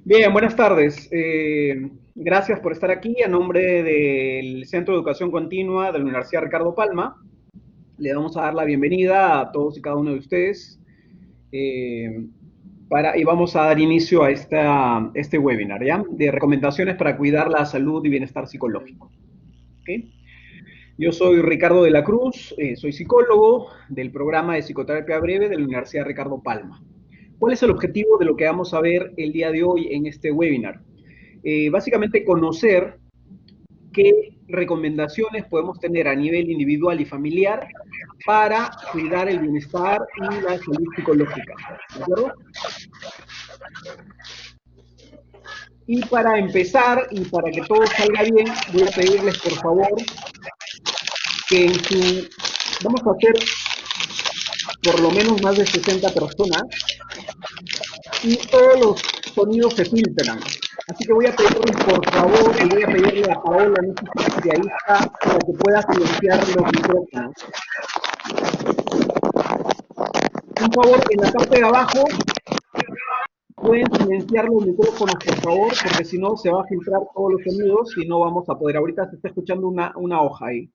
Bien, buenas tardes. Gracias por estar aquí a nombre del Centro de Educación Continua de la Universidad Ricardo Palma. Le vamos a dar la bienvenida a todos y cada uno de ustedes eh, y vamos a dar inicio a este webinar, ¿ya? De recomendaciones para cuidar la salud y bienestar psicológico. ¿Ok? Yo soy Ricardo de la Cruz, soy psicólogo del programa de psicoterapia breve de la Universidad Ricardo Palma. ¿Cuál es el objetivo de lo que vamos a ver el día de hoy en este webinar? Básicamente conocer qué recomendaciones podemos tener a nivel individual y familiar para cuidar el bienestar y la salud psicológica. ¿De acuerdo? Y para empezar y para que todo salga bien, voy a pedirles por favor que vamos a hacer por lo menos más de 60 personas y todos los sonidos se filtran. Así que voy a pedirles por favor y voy a pedirle a Paola, no sé si ahí está, para que pueda silenciar los micrófonos. Un favor, en la parte de abajo pueden silenciar los micrófonos, por favor, porque si no se va a filtrar todos los sonidos y no vamos a poder. Ahorita se está escuchando una hoja ahí.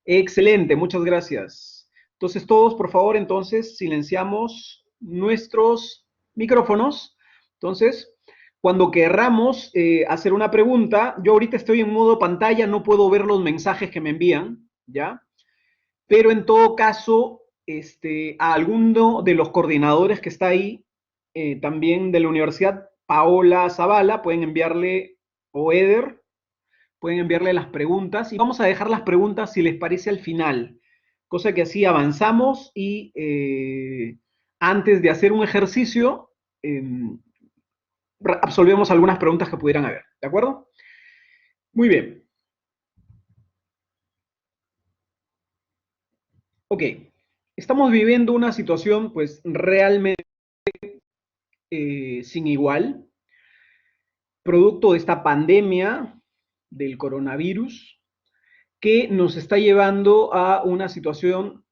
Excelente, muchas gracias. Entonces todos, por favor, entonces silenciamos nuestros micrófonos. Entonces, cuando querramos hacer una pregunta, yo ahorita estoy en modo pantalla, no puedo ver los mensajes que me envían, ¿ya? Pero en todo caso, a alguno de los coordinadores que está ahí, también de la universidad, Paola Zavala, pueden enviarle, o Eder, pueden enviarle las preguntas y vamos a dejar las preguntas si les parece al final, cosa que así avanzamos y antes de hacer un ejercicio, eh, absolvemos algunas preguntas que pudieran haber, ¿de acuerdo? Muy bien, ok. Estamos viviendo una situación pues realmente sin igual, producto de esta pandemia del coronavirus que nos está llevando a una situación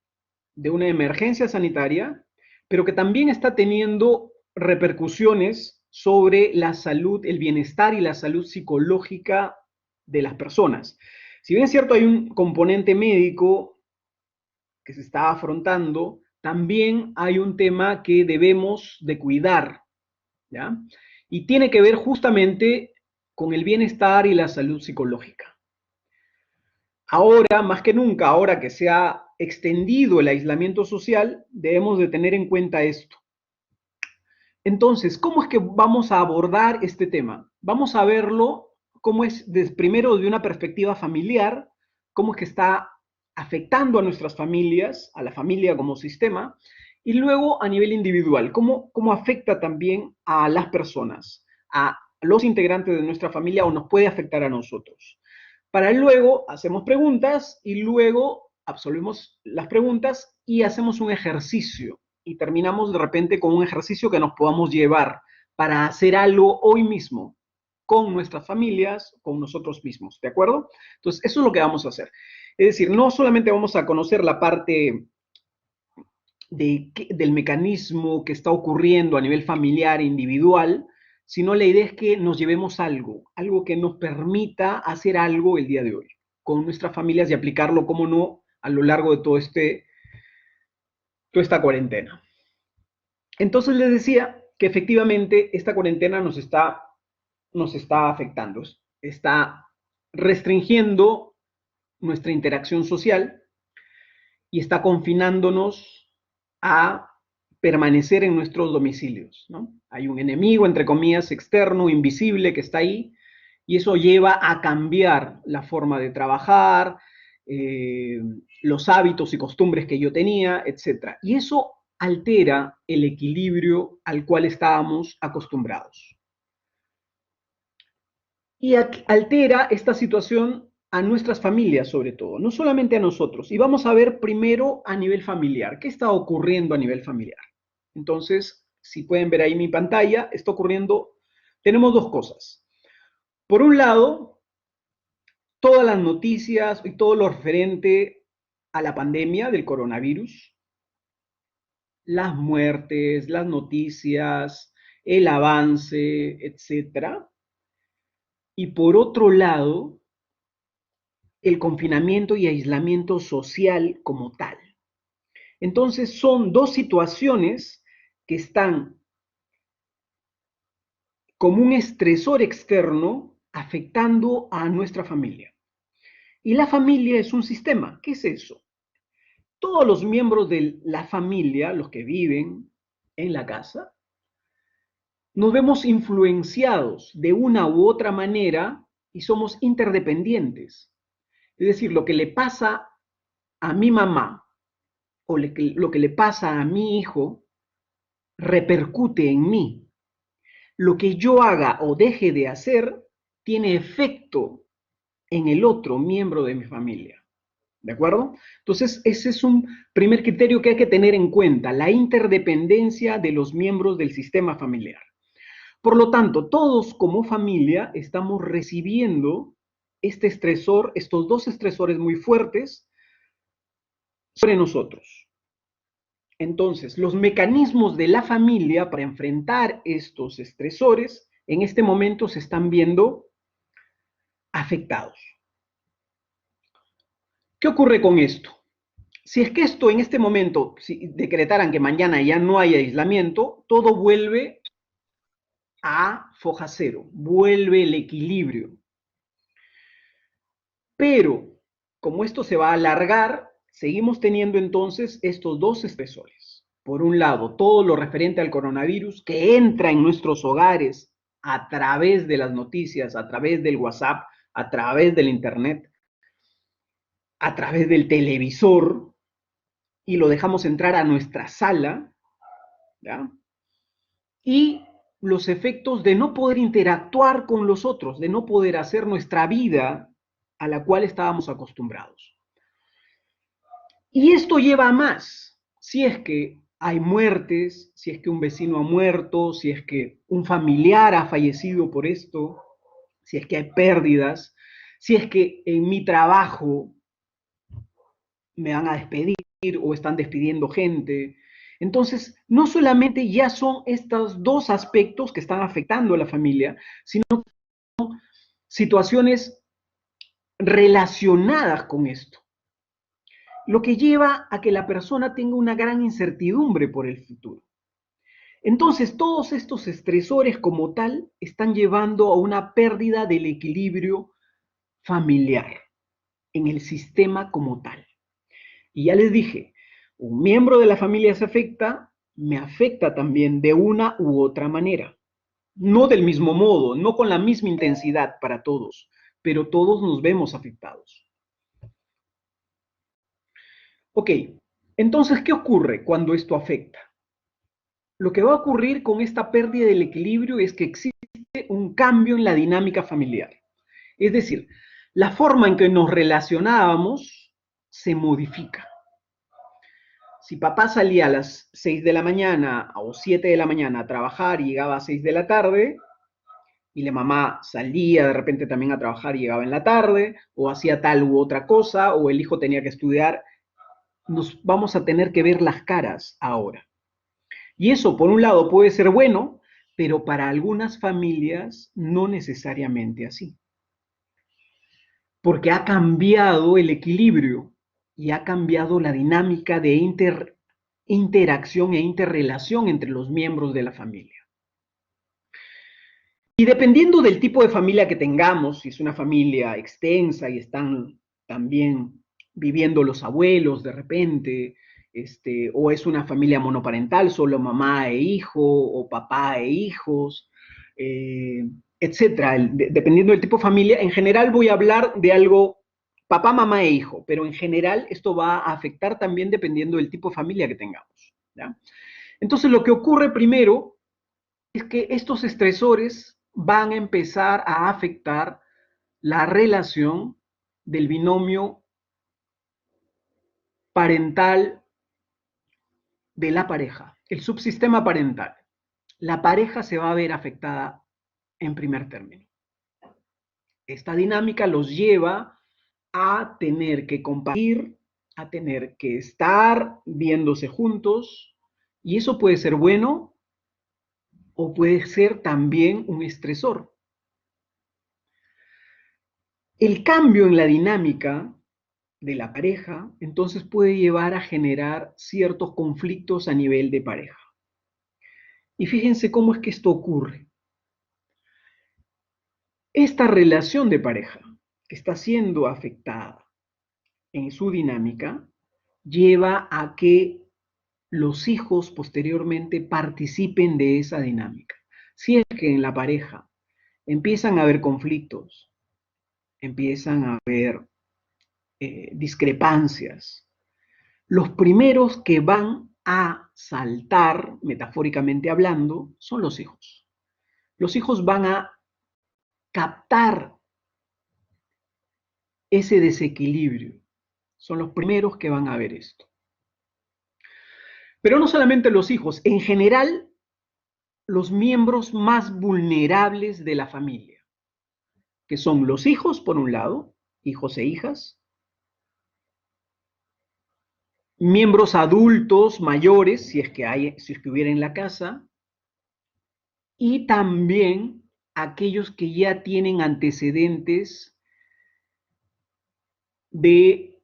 de una emergencia sanitaria, pero que también está teniendo repercusiones sobre la salud, el bienestar y la salud psicológica de las personas. Si bien es cierto, hay un componente médico que se está afrontando, también hay un tema que debemos de cuidar, ¿ya? Y tiene que ver justamente con el bienestar y la salud psicológica. Ahora, más que nunca, ahora que se ha extendido el aislamiento social, debemos de tener en cuenta esto. Entonces, ¿cómo es que vamos a abordar este tema? Vamos a verlo cómo es, primero de una perspectiva familiar, cómo es que está afectando a nuestras familias, a la familia como sistema, y luego a nivel individual, cómo afecta también a las personas, a los integrantes de nuestra familia o nos puede afectar a nosotros. Para luego hacemos preguntas y luego absolvemos las preguntas y hacemos un ejercicio y terminamos de repente con un ejercicio que nos podamos llevar para hacer algo hoy mismo con nuestras familias, con nosotros mismos, ¿de acuerdo? Entonces, eso es lo que vamos a hacer. Es decir, no solamente vamos a conocer la parte del mecanismo que está ocurriendo a nivel familiar e individual, sino la idea es que nos llevemos algo que nos permita hacer algo el día de hoy con nuestras familias y aplicarlo, como no, a lo largo de toda esta cuarentena. Entonces les decía que efectivamente esta cuarentena nos está afectando, está restringiendo nuestra interacción social y está confinándonos a permanecer en nuestros domicilios, ¿no? Hay un enemigo, entre comillas, externo, invisible, que está ahí, y eso lleva a cambiar la forma de trabajar, eh, los hábitos y costumbres que yo tenía, etc. Y eso altera el equilibrio al cual estábamos acostumbrados. Y altera esta situación a nuestras familias sobre todo, no solamente a nosotros. Y vamos a ver primero a nivel familiar, ¿qué está ocurriendo a nivel familiar? Entonces, si pueden ver ahí mi pantalla, está ocurriendo, tenemos dos cosas. Por un lado, todas las noticias y todo lo referente a la pandemia del coronavirus, las muertes, las noticias, el avance, etcétera. Y por otro lado, el confinamiento y aislamiento social como tal. Entonces son dos situaciones que están como un estresor externo afectando a nuestra familia. Y la familia es un sistema. ¿Qué es eso? Todos los miembros de la familia, los que viven en la casa, nos vemos influenciados de una u otra manera y somos interdependientes. Es decir, lo que le pasa a mi mamá o lo que le pasa a mi hijo repercute en mí. Lo que yo haga o deje de hacer tiene efecto en el otro miembro de mi familia. ¿De acuerdo? Entonces, ese es un primer criterio que hay que tener en cuenta, la interdependencia de los miembros del sistema familiar. Por lo tanto, todos como familia estamos recibiendo este estresor, estos dos estresores muy fuertes sobre nosotros. Entonces, los mecanismos de la familia para enfrentar estos estresores en este momento se están viendo afectados. ¿Qué ocurre con esto? Si es que esto en este momento, si decretaran que mañana ya no hay aislamiento, todo vuelve a foja cero, vuelve el equilibrio. Pero, como esto se va a alargar, seguimos teniendo entonces estos dos estresores. Por un lado, todo lo referente al coronavirus que entra en nuestros hogares a través de las noticias, a través del WhatsApp, a través del Internet, a través del televisor, y lo dejamos entrar a nuestra sala, ¿ya? Y los efectos de no poder interactuar con los otros, de no poder hacer nuestra vida a la cual estábamos acostumbrados. Y esto lleva a más. Si es que hay muertes, si es que un vecino ha muerto, si es que un familiar ha fallecido por esto, si es que hay pérdidas, si es que en mi trabajo me van a despedir o están despidiendo gente. Entonces, no solamente ya son estos dos aspectos que están afectando a la familia, sino situaciones relacionadas con esto, lo que lleva a que la persona tenga una gran incertidumbre por el futuro. Entonces, todos estos estresores como tal están llevando a una pérdida del equilibrio familiar en el sistema como tal. Y ya les dije, un miembro de la familia se afecta, me afecta también de una u otra manera. No del mismo modo, no con la misma intensidad para todos, pero todos nos vemos afectados. Ok, entonces, ¿qué ocurre cuando esto afecta? Lo que va a ocurrir con esta pérdida del equilibrio es que existe un cambio en la dinámica familiar. Es decir, la forma en que nos relacionábamos se modifica. Si papá salía a las 6 de la mañana o 7 de la mañana a trabajar y llegaba a 6 de la tarde, y la mamá salía de repente también a trabajar y llegaba en la tarde, o hacía tal u otra cosa, o el hijo tenía que estudiar, nos vamos a tener que ver las caras ahora. Y eso, por un lado, puede ser bueno, pero para algunas familias no necesariamente así. Porque ha cambiado el equilibrio y ha cambiado la dinámica de interacción e interrelación entre los miembros de la familia. Y dependiendo del tipo de familia que tengamos, si es una familia extensa y están también viviendo los abuelos de repente, o es una familia monoparental, solo mamá e hijo, o papá e hijos, etcétera. Dependiendo del tipo de familia, en general voy a hablar de algo papá, mamá e hijo, pero en general esto va a afectar también dependiendo del tipo de familia que tengamos, ¿ya? Entonces, lo que ocurre primero es que estos estresores van a empezar a afectar la relación del binomio parental de la pareja, el subsistema parental. La pareja se va a ver afectada en primer término. Esta dinámica los lleva a tener que compartir, a tener que estar viéndose juntos, y eso puede ser bueno o puede ser también un estresor. El cambio en la dinámica de la pareja, entonces puede llevar a generar ciertos conflictos a nivel de pareja. Y fíjense cómo es que esto ocurre. Esta relación de pareja que está siendo afectada en su dinámica lleva a que los hijos posteriormente participen de esa dinámica. Si es que en la pareja empiezan a haber conflictos, empiezan a haber discrepancias, los primeros que van a saltar, metafóricamente hablando, son los hijos. Los hijos van a captar ese desequilibrio. Son los primeros que van a ver esto. Pero no solamente los hijos, en general, los miembros más vulnerables de la familia, que son los hijos, por un lado, hijos e hijas, miembros adultos mayores, si es que hubiera en la casa, y también aquellos que ya tienen antecedentes de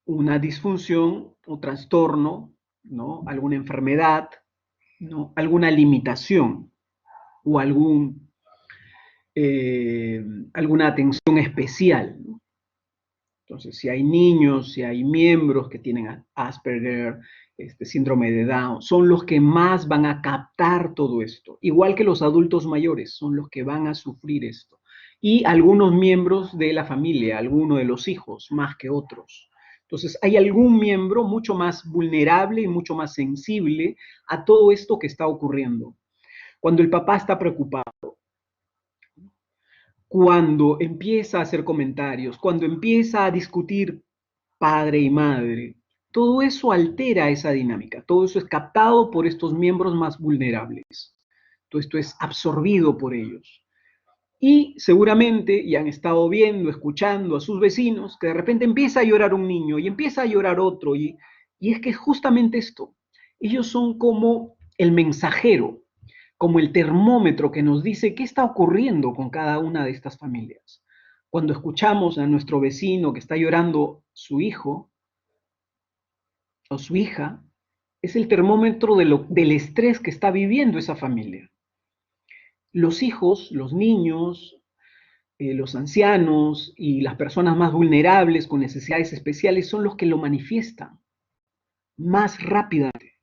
una disfunción o trastorno, ¿no? Alguna enfermedad, ¿no? Alguna limitación o alguna atención especial, ¿no? Entonces, si hay niños, si hay miembros que tienen Asperger, síndrome de Down, son los que más van a captar todo esto. Igual que los adultos mayores, son los que van a sufrir esto. Y algunos miembros de la familia, algunos de los hijos, más que otros. Entonces, hay algún miembro mucho más vulnerable y mucho más sensible a todo esto que está ocurriendo. Cuando el papá está preocupado, cuando empieza a hacer comentarios, cuando empieza a discutir padre y madre, todo eso altera esa dinámica, todo eso es captado por estos miembros más vulnerables, todo esto es absorbido por ellos. Y seguramente ya han estado viendo, escuchando a sus vecinos, que de repente empieza a llorar un niño y empieza a llorar otro, y es que es justamente esto, ellos son como el mensajero, como el termómetro que nos dice qué está ocurriendo con cada una de estas familias. Cuando escuchamos a nuestro vecino que está llorando su hijo o su hija, es el termómetro del estrés que está viviendo esa familia. Los hijos, los niños, los ancianos y las personas más vulnerables con necesidades especiales son los que lo manifiestan más rápidamente.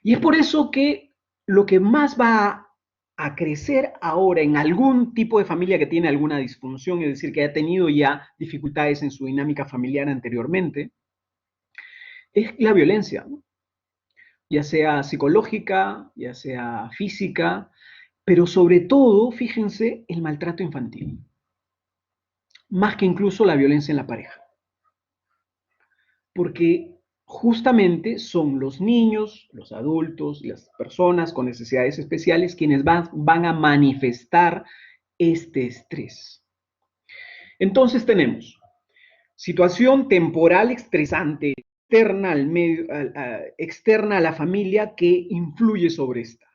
Y es por eso que lo que más va a crecer ahora en algún tipo de familia que tiene alguna disfunción, es decir, que ha tenido ya dificultades en su dinámica familiar anteriormente, es la violencia, ¿no? Ya sea psicológica, ya sea física, pero sobre todo, fíjense, el maltrato infantil, más que incluso la violencia en la pareja. Porque justamente son los niños, los adultos, las personas con necesidades especiales quienes van a manifestar este estrés. Entonces tenemos situación temporal estresante externa al medio, externa a la familia que influye sobre esta.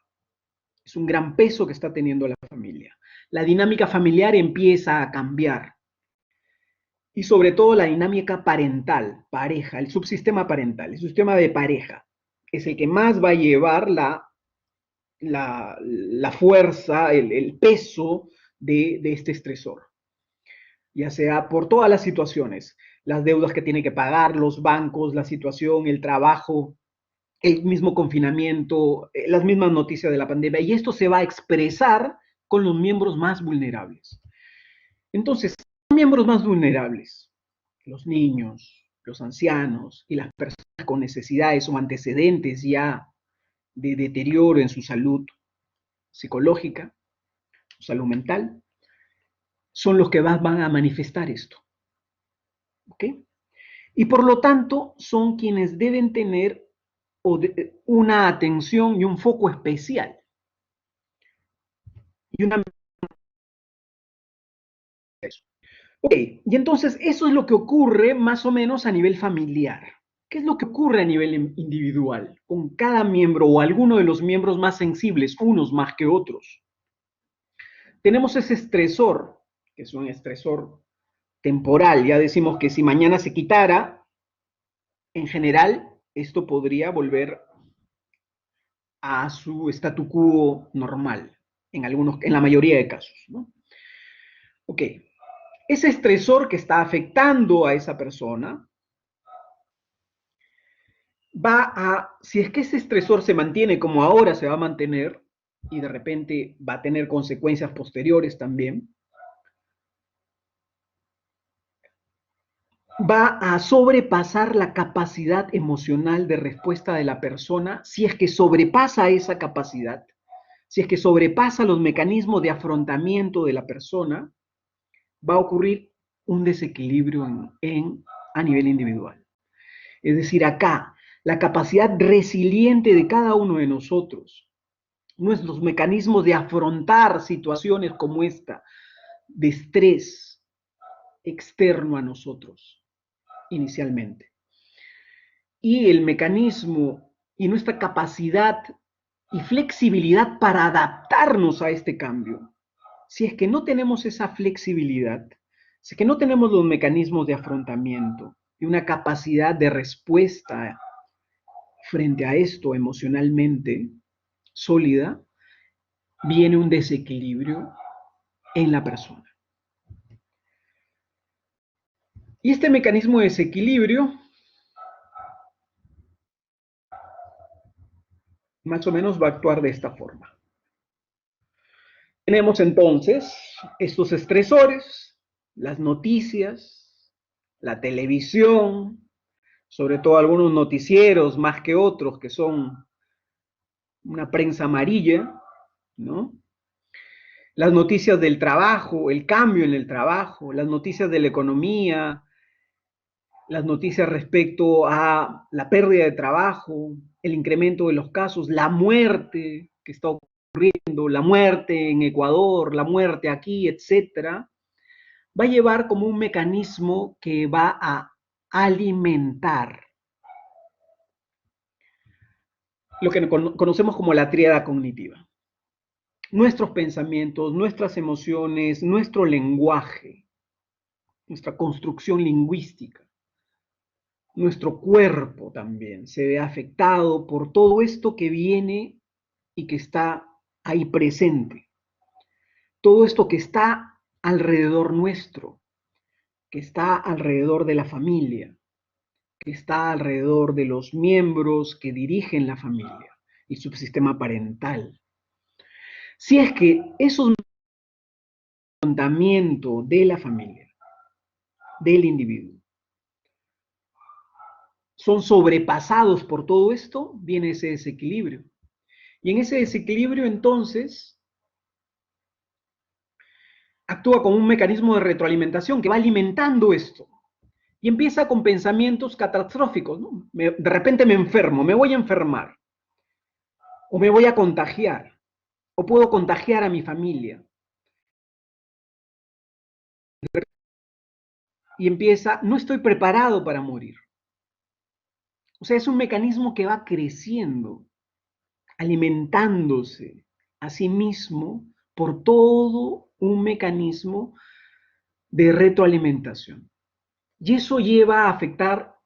Es un gran peso que está teniendo la familia. La dinámica familiar empieza a cambiar. Y sobre todo la dinámica parental, pareja, el subsistema parental, el sistema de pareja, es el que más va a llevar la fuerza, el peso de este estresor. Ya sea por todas las situaciones, las deudas que tiene que pagar, los bancos, la situación, el trabajo, el mismo confinamiento, las mismas noticias de la pandemia, y esto se va a expresar con los miembros más vulnerables. Entonces, los miembros más vulnerables, los niños, los ancianos y las personas con necesidades o antecedentes ya de deterioro en su salud psicológica, su salud mental, son los que van a manifestar esto. ¿Ok? Y por lo tanto, son quienes deben tener una atención y un foco especial. Y una... Ok, y entonces eso es lo que ocurre más o menos a nivel familiar. ¿Qué es lo que ocurre a nivel individual con cada miembro o alguno de los miembros más sensibles, unos más que otros? Tenemos ese estresor, que es un estresor temporal. Ya decimos que si mañana se quitara, en general, esto podría volver a su statu quo normal, en la mayoría de casos, ¿no? Ok, ese estresor que está afectando a esa persona si es que ese estresor se mantiene como ahora se va a mantener y de repente va a tener consecuencias posteriores también, va a sobrepasar la capacidad emocional de respuesta de la persona. Si es que sobrepasa esa capacidad, si es que sobrepasa los mecanismos de afrontamiento de la persona, va a ocurrir un desequilibrio a nivel individual. Es decir, acá, la capacidad resiliente de cada uno de nosotros, nuestros mecanismos de afrontar situaciones como esta, de estrés externo a nosotros, inicialmente. Y el mecanismo y nuestra capacidad y flexibilidad para adaptarnos a este cambio. Si es que no tenemos esa flexibilidad, si es que no tenemos los mecanismos de afrontamiento y una capacidad de respuesta frente a esto emocionalmente sólida, viene un desequilibrio en la persona. Y este mecanismo de desequilibrio más o menos va a actuar de esta forma. Tenemos entonces estos estresores, las noticias, la televisión, sobre todo algunos noticieros más que otros que son una prensa amarilla, ¿no? Las noticias del trabajo, el cambio en el trabajo, las noticias de la economía, las noticias respecto a la pérdida de trabajo, el incremento de los casos, la muerte que está ocurriendo, la muerte en Ecuador, la muerte aquí, etcétera, va a llevar como un mecanismo que va a alimentar lo que conocemos como la tríada cognitiva. Nuestros pensamientos, nuestras emociones, nuestro lenguaje, nuestra construcción lingüística, nuestro cuerpo también se ve afectado por todo esto que viene y que está ahí presente. Todo esto que está alrededor nuestro, que está alrededor de la familia, que está alrededor de los miembros que dirigen la familia y su sistema parental. Si es que esos afrontamiento de la familia, del individuo, son sobrepasados por todo esto, viene ese desequilibrio. Y en ese desequilibrio, entonces, actúa como un mecanismo de retroalimentación que va alimentando esto. Y empieza con pensamientos catastróficos, ¿no? De repente me enfermo, me voy a enfermar, o me voy a contagiar, o puedo contagiar a mi familia. Y empieza, no estoy preparado para morir. O sea, es un mecanismo que va creciendo, alimentándose a sí mismo por todo un mecanismo de retroalimentación. Y eso lleva a afectar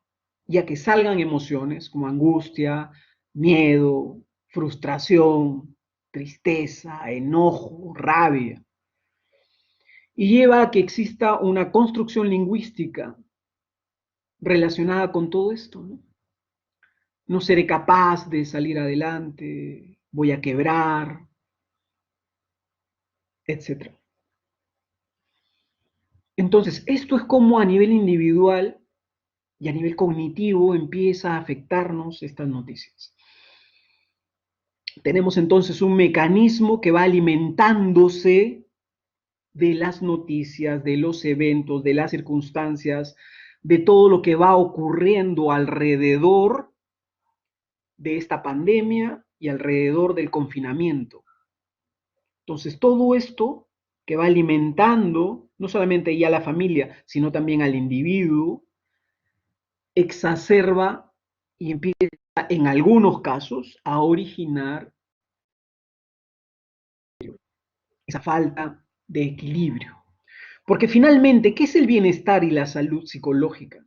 y a que salgan emociones como angustia, miedo, frustración, tristeza, enojo, rabia. Y lleva a que exista una construcción lingüística relacionada con todo esto, ¿no? No seré capaz de salir adelante, voy a quebrar, etcétera. Entonces, esto es como a nivel individual y a nivel cognitivo empieza a afectarnos estas noticias. Tenemos entonces un mecanismo que va alimentándose de las noticias, de los eventos, de las circunstancias, de todo lo que va ocurriendo alrededor de esta pandemia y alrededor del confinamiento. Entonces, todo esto que va alimentando no solamente ya a la familia, sino también al individuo, exacerba y empieza en algunos casos a originar esa falta de equilibrio. Porque finalmente, ¿qué es el bienestar y la salud psicológica?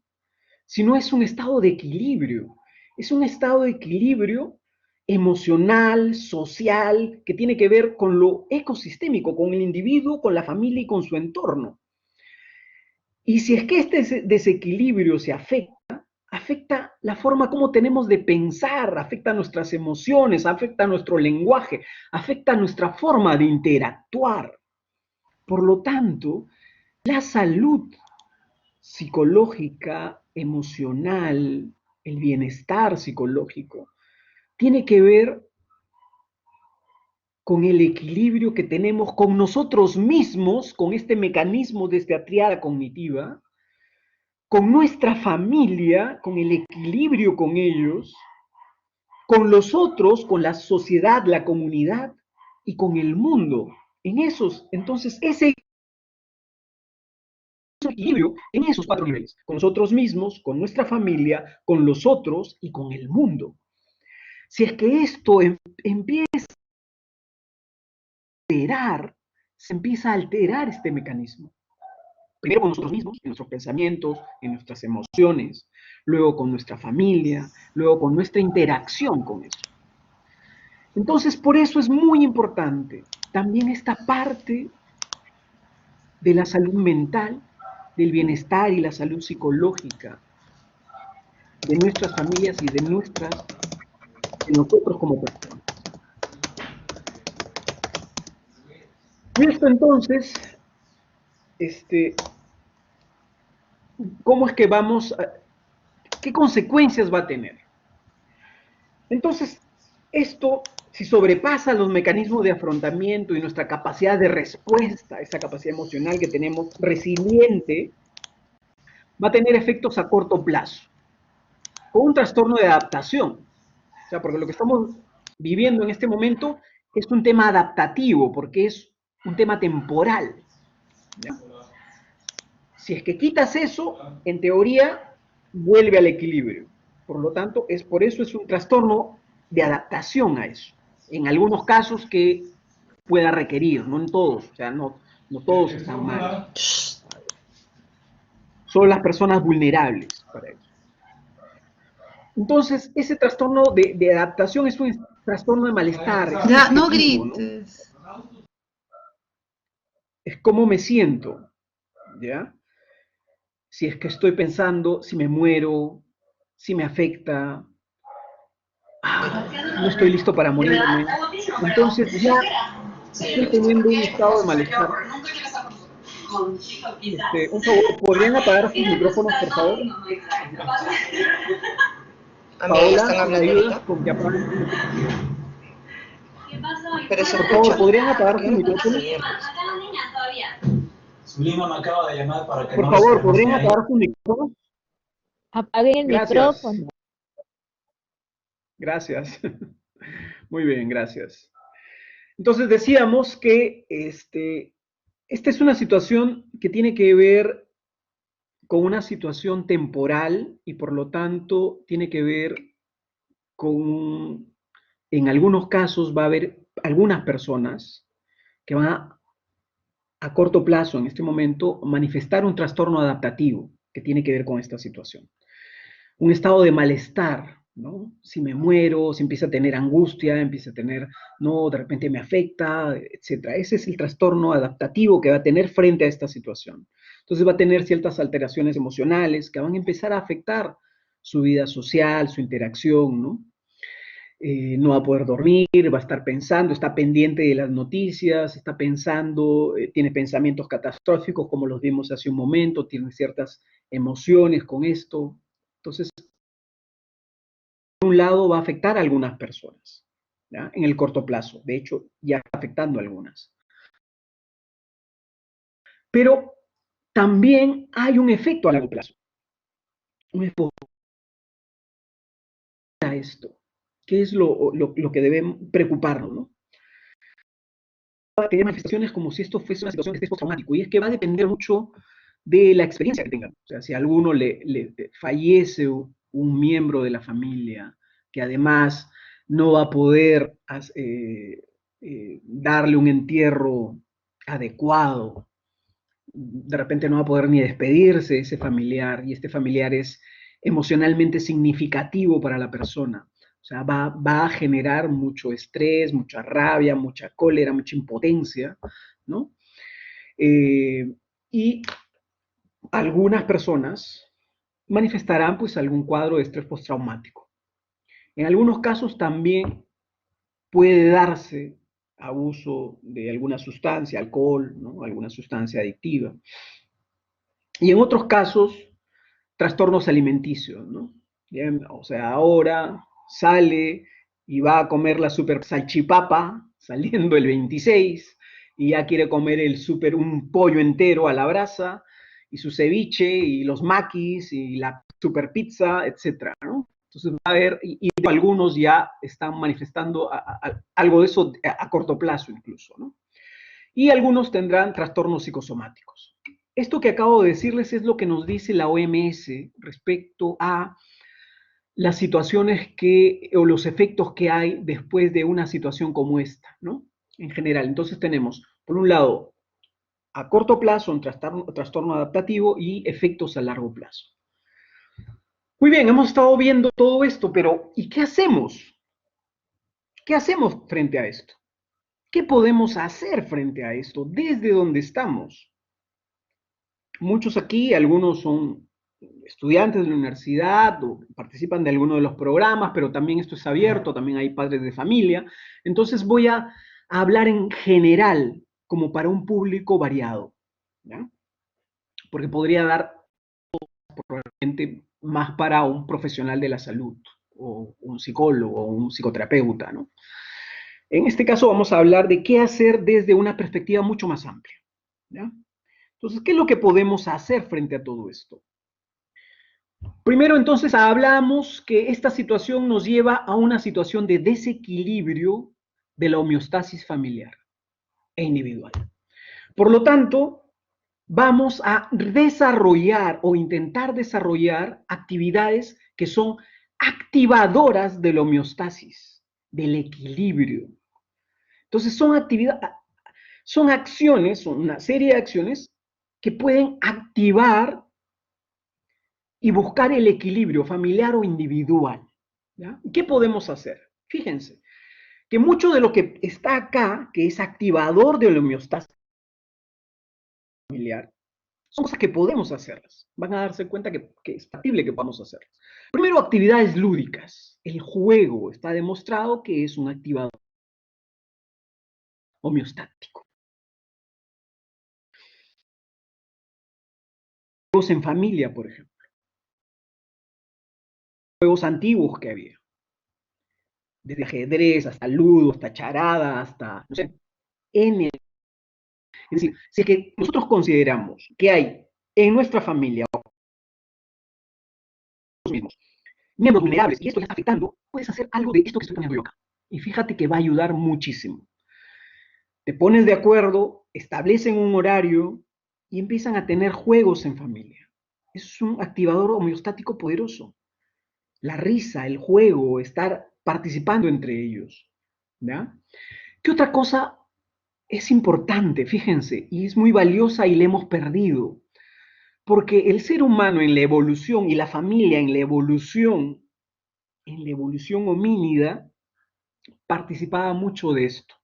Si no es un estado de equilibrio, es un estado de equilibrio emocional, social, que tiene que ver con lo ecosistémico, con el individuo, con la familia y con su entorno. Y si es que este desequilibrio se afecta la forma como tenemos de pensar, afecta nuestras emociones, afecta nuestro lenguaje, afecta nuestra forma de interactuar. Por lo tanto, la salud psicológica, emocional, el bienestar psicológico, tiene que ver con el equilibrio que tenemos con nosotros mismos, con este mecanismo de esta triada cognitiva, con nuestra familia, con el equilibrio con ellos, con los otros, con la sociedad, la comunidad y con el mundo. Entonces, ese equilibrio en esos 4 niveles, con nosotros mismos, con nuestra familia, con los otros y con el mundo. Si es que esto empieza a alterar, se empieza a alterar este mecanismo. Primero con nosotros mismos, en nuestros pensamientos, en nuestras emociones, luego con nuestra familia, luego con nuestra interacción con eso. Entonces, por eso es muy importante también esta parte de la salud mental, del bienestar y la salud psicológica de nuestras familias y de nosotros como personas. Y esto entonces, ¿cómo es que qué consecuencias va a tener? Entonces, esto, si sobrepasa los mecanismos de afrontamiento y nuestra capacidad de respuesta, esa capacidad emocional que tenemos resiliente, va a tener efectos a corto plazo, con un trastorno de adaptación. O sea, porque lo que estamos viviendo en este momento es un tema adaptativo, porque es un tema temporal. ¿Ya? Si es que quitas eso, en teoría, vuelve al equilibrio. Por lo tanto, por eso es un trastorno de adaptación a eso. En algunos casos que pueda requerir, no en todos, o sea, no todos están mal. Son las personas vulnerables para eso. Entonces, ese trastorno de adaptación es un trastorno de malestar. Ya, no grites. ¿No? Es cómo me siento, ¿ya? Si es que estoy pensando, si me muero, si me afecta, no estoy listo para morirme. Entonces ya estoy teniendo un estado de malestar. Un favor, ¿podrían apagar sus micrófonos, por favor? Amiga, están hablando ahorita. Con que apaguen sus micrófonos. Pero se por favor, ¿podrían apagar sus no micrófonos? Su Lima me acaba de llamar para que por no favor, ¿podrían apagar sus micrófonos? Apaguen el micrófono. Gracias. Muy bien, gracias. Entonces decíamos que esta es una situación que tiene que ver con una situación temporal y por lo tanto tiene que ver con, en algunos casos va a haber algunas personas que van a corto plazo, en este momento, manifestar un trastorno adaptativo que tiene que ver con esta situación. Un estado de malestar, ¿no? Si me muero, si empieza a tener angustia, empieza a tener, no, de repente me afecta, etc. Ese es el trastorno adaptativo que va a tener frente a esta situación. Entonces va a tener ciertas alteraciones emocionales que van a empezar a afectar su vida social, su interacción, ¿no? No va a poder dormir, va a estar pensando, está pendiente de las noticias, está pensando, tiene pensamientos catastróficos como los vimos hace un momento, tiene ciertas emociones con esto. Entonces, por un lado va a afectar a algunas personas, ¿ya? En el corto plazo. De hecho, ya está afectando a algunas. Pero también hay un efecto a largo plazo. Un efecto a esto, que es lo que debe preocuparnos, ¿no? Va a tener manifestaciones como si esto fuese una situación de estrés postraumático, y es que va a depender mucho de la experiencia que tengan. O sea, si a alguno le fallece un miembro de la familia que además no va a poder darle un entierro adecuado, de repente no va a poder ni despedirse de ese familiar, y este familiar es emocionalmente significativo para la persona. O sea, va a generar mucho estrés, mucha rabia, mucha cólera, mucha impotencia, ¿no? Y algunas personas manifestarán pues algún cuadro de estrés postraumático. En algunos casos también puede darse abuso de alguna sustancia, alcohol, ¿no? Alguna sustancia adictiva. Y en otros casos, trastornos alimenticios, ¿no? Bien, o sea, ahora sale y va a comer la super salchipapa, saliendo el 26, y ya quiere comer un pollo entero a la brasa, y su ceviche, y los maquis, y la super pizza, etcétera, ¿no? Entonces va a haber, y algunos ya están manifestando algo de eso a corto plazo incluso, ¿no? Y algunos tendrán trastornos psicosomáticos. Esto que acabo de decirles es lo que nos dice la OMS respecto a las situaciones o los efectos que hay después de una situación como esta, ¿no? En general. Entonces tenemos, por un lado, a corto plazo un trastorno adaptativo y efectos a largo plazo. Muy bien, hemos estado viendo todo esto, pero ¿y qué hacemos? ¿Qué hacemos frente a esto? ¿Qué podemos hacer frente a esto desde donde estamos? Muchos aquí, algunos son estudiantes de la universidad o participan de alguno de los programas, pero también esto es abierto, también hay padres de familia. Entonces voy a hablar en general, como para un público variado, ¿ya? Porque podría dar probablemente más para un profesional de la salud, o un psicólogo, o un psicoterapeuta, ¿no? En este caso vamos a hablar de qué hacer desde una perspectiva mucho más amplia, ¿ya? Entonces, ¿qué es lo que podemos hacer frente a todo esto? Primero, entonces, hablamos que esta situación nos lleva a una situación de desequilibrio de la homeostasis familiar e individual. Por lo tanto, vamos a desarrollar o intentar desarrollar actividades que son activadoras de la homeostasis, del equilibrio. Entonces, son acciones, son una serie de acciones que pueden activar y buscar el equilibrio familiar o individual, ¿ya? ¿Qué podemos hacer? Fíjense, que mucho de lo que está acá, que es activador de la homeostasis familiar, son cosas que podemos hacerlas. Van a darse cuenta que es factible que podamos hacerlas. Primero, actividades lúdicas. El juego está demostrado que es un activador homeostático. Juegos en familia, por ejemplo. Juegos antiguos que había. Desde ajedrez, hasta ludo, hasta charada, hasta, no sé, N. Es decir, si es que nosotros consideramos que hay en nuestra familia mismos miembros vulnerables y esto les está afectando, puedes hacer algo de esto que estoy poniendo yo acá. Y fíjate que va a ayudar muchísimo. Te pones de acuerdo, establecen un horario y empiezan a tener juegos en familia. Es un activador homeostático poderoso. La risa, el juego, estar participando entre ellos, ¿ya? ¿Qué otra cosa es importante? Fíjense, y es muy valiosa y la hemos perdido. Porque el ser humano en la evolución y la familia en la evolución homínida, participaba mucho de esto.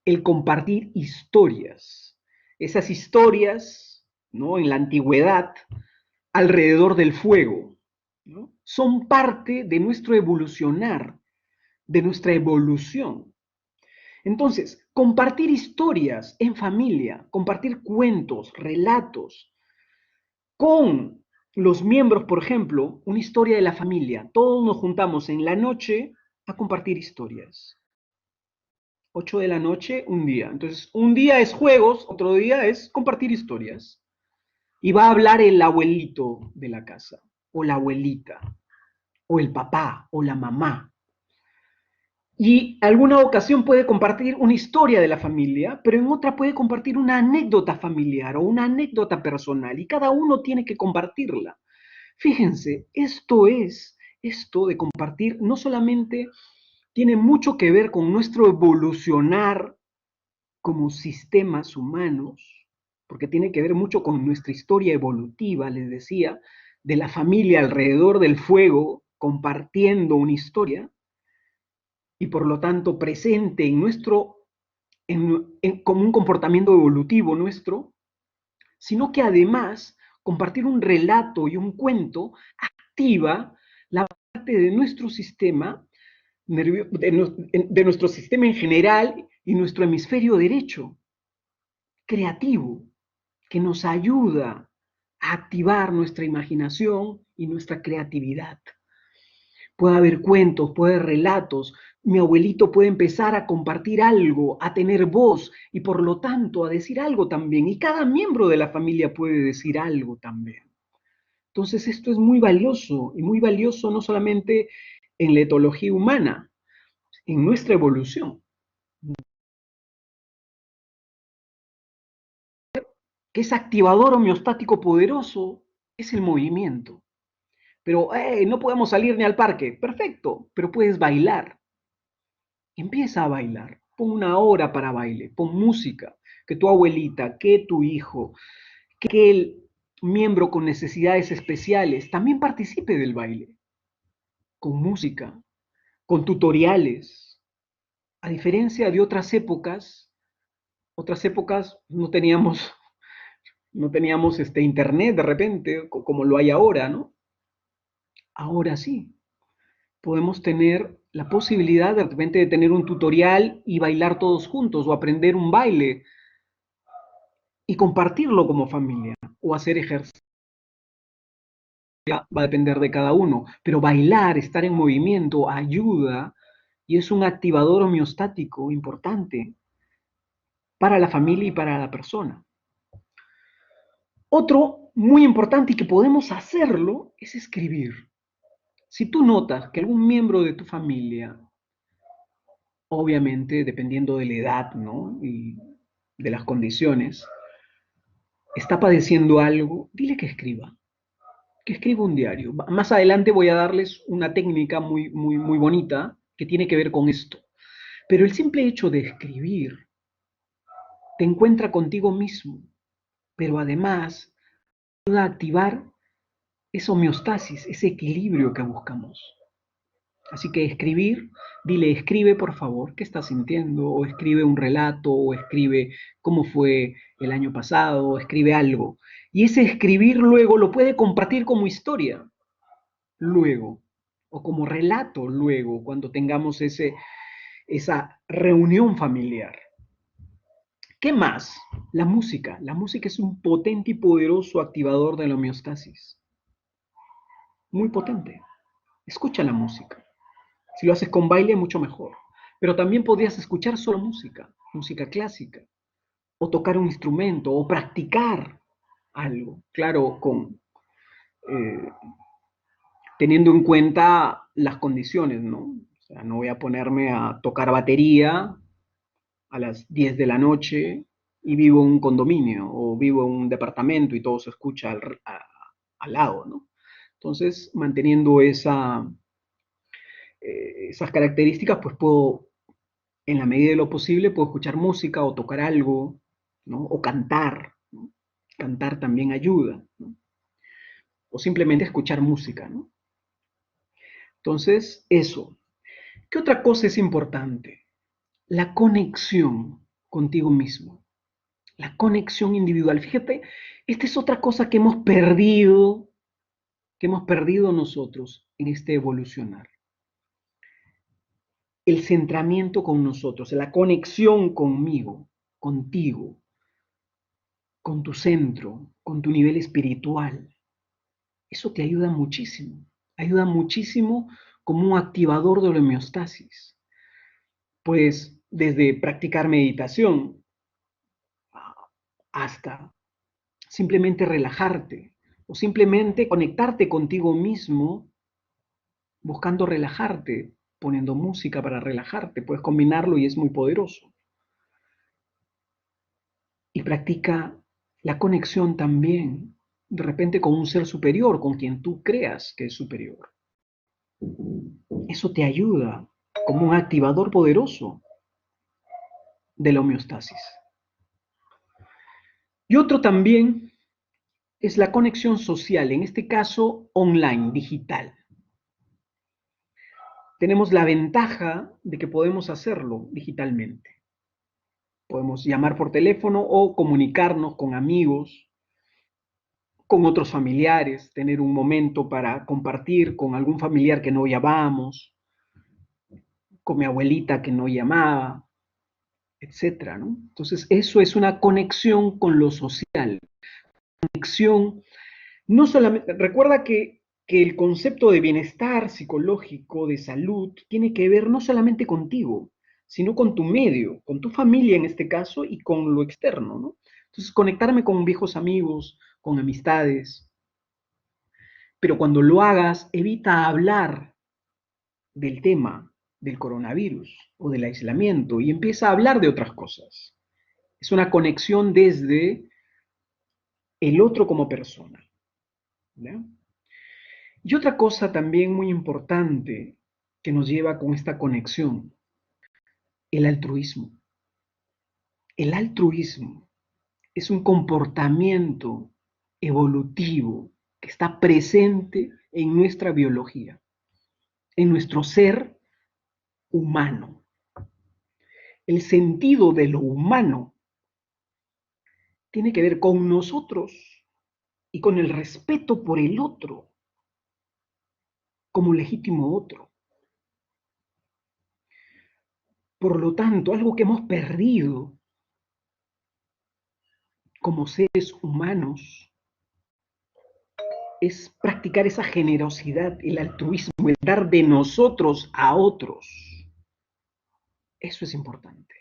El compartir historias. Esas historias, ¿no? En la antigüedad, alrededor del fuego, ¿no? Son parte de nuestro evolucionar, de nuestra evolución. Entonces, compartir historias en familia, compartir cuentos, relatos, con los miembros, por ejemplo, una historia de la familia. Todos nos juntamos en la noche a compartir historias. 8 de la noche, un día. Entonces, un día es juegos, otro día es compartir historias. Y va a hablar el abuelito de la casa, o la abuelita, o el papá, o la mamá. Y alguna ocasión puede compartir una historia de la familia, pero en otra puede compartir una anécdota familiar o una anécdota personal, y cada uno tiene que compartirla. Fíjense, esto de compartir, no solamente tiene mucho que ver con nuestro evolucionar como sistemas humanos, porque tiene que ver mucho con nuestra historia evolutiva, les decía, de la familia alrededor del fuego, compartiendo una historia, y por lo tanto presente en nuestro, como un comportamiento evolutivo nuestro, sino que además compartir un relato y un cuento activa la parte de nuestro sistema, de nuestro sistema en general y nuestro hemisferio derecho, creativo, que nos ayuda a activar nuestra imaginación y nuestra creatividad. Puede haber cuentos, puede haber relatos. Mi abuelito puede empezar a compartir algo, a tener voz y por lo tanto a decir algo también. Y cada miembro de la familia puede decir algo también. Entonces esto es muy valioso y muy valioso no solamente en la etología humana, en nuestra evolución. Que es activador homeostático poderoso es el movimiento. Pero no podemos salir ni al parque. Perfecto, pero puedes bailar. Empieza a bailar. Pon una hora para baile. Pon música. Que tu abuelita, que tu hijo, que el miembro con necesidades especiales también participe del baile. Con música, con tutoriales. A diferencia de otras épocas no teníamos internet de repente, como lo hay ahora, ¿no? Ahora sí, podemos tener la posibilidad de repente de tener un tutorial y bailar todos juntos o aprender un baile y compartirlo como familia o hacer ejercicio. Va a depender de cada uno, pero bailar, estar en movimiento ayuda y es un activador homeostático importante para la familia y para la persona. Otro muy importante y que podemos hacerlo es escribir. Si tú notas que algún miembro de tu familia, obviamente dependiendo de la edad, ¿no? Y de las condiciones, está padeciendo algo, dile que escriba un diario. Más adelante voy a darles una técnica muy, muy, muy bonita que tiene que ver con esto. Pero el simple hecho de escribir te encuentra contigo mismo, pero además ayuda a activar esa homeostasis, ese equilibrio que buscamos. Así que escribir, dile, escribe por favor, qué estás sintiendo, o escribe un relato, o escribe cómo fue el año pasado, o escribe algo. Y ese escribir luego lo puede compartir como historia, luego, o como relato luego, cuando tengamos esa reunión familiar. ¿Qué más? La música. La música es un potente y poderoso activador de la homeostasis. Muy potente. Escucha la música. Si lo haces con baile, mucho mejor. Pero también podrías escuchar solo música, música clásica, o tocar un instrumento, o practicar algo. Claro, eh, teniendo en cuenta las condiciones, ¿no? O sea, no voy a ponerme a tocar batería a las 10 de la noche y vivo en un condominio o vivo en un departamento y todo se escucha al lado, ¿no? Entonces, manteniendo esas características, pues puedo, en la medida de lo posible, puedo escuchar música o tocar algo, ¿no? O cantar, ¿no? Cantar también ayuda, ¿no? O simplemente escuchar música, ¿no? Entonces, eso. ¿Qué otra cosa es importante? La conexión contigo mismo, la conexión individual. Fíjate, esta es otra cosa que hemos perdido nosotros en este evolucionar. El centramiento con nosotros, la conexión conmigo, contigo, con tu centro, con tu nivel espiritual. Eso te ayuda muchísimo como un activador de la homeostasis. Pues desde practicar meditación hasta simplemente relajarte o simplemente conectarte contigo mismo buscando relajarte, poniendo música para relajarte. Puedes combinarlo y es muy poderoso. Y practica la conexión también de repente con un ser superior, con quien tú creas que es superior. Eso te ayuda como un activador poderoso de la homeostasis. Y otro también es la conexión social, en este caso online, digital. Tenemos la ventaja de que podemos hacerlo digitalmente. Podemos llamar por teléfono o comunicarnos con amigos, con otros familiares, tener un momento para compartir con algún familiar que no llamamos, con mi abuelita que no llamaba, etcétera, ¿no? Entonces, eso es una conexión con lo social. Conexión, no solamente, recuerda que el concepto de bienestar psicológico, de salud, tiene que ver no solamente contigo, sino con tu medio, con tu familia en este caso y con lo externo, ¿no? Entonces, conectarme con viejos amigos, con amistades, pero cuando lo hagas, evita hablar del tema del coronavirus o del aislamiento y empieza a hablar de otras cosas. Es una conexión desde el otro como persona, ¿ya? Y otra cosa también muy importante que nos lleva con esta conexión, el altruismo. El altruismo es un comportamiento evolutivo que está presente en nuestra biología, en nuestro ser humano. El sentido de lo humano tiene que ver con nosotros y con el respeto por el otro como legítimo otro. Por lo tanto, algo que hemos perdido como seres humanos es practicar esa generosidad, el altruismo, el dar de nosotros a otros. Eso es importante.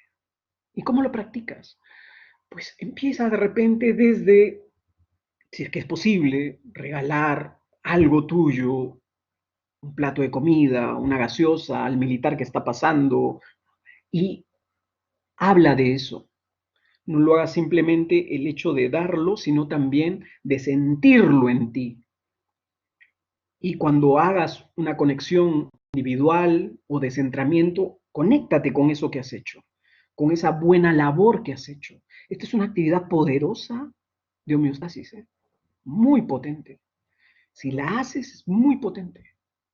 ¿Y cómo lo practicas? Pues empieza de repente desde, si es que es posible, regalar algo tuyo, un plato de comida, una gaseosa al militar que está pasando, y habla de eso. No lo hagas simplemente el hecho de darlo, sino también de sentirlo en ti. Y cuando hagas una conexión individual o de centramiento, conéctate con eso que has hecho, con esa buena labor que has hecho. Esta es una actividad poderosa de homeostasis, ¿eh? Muy potente. Si la haces, es muy potente.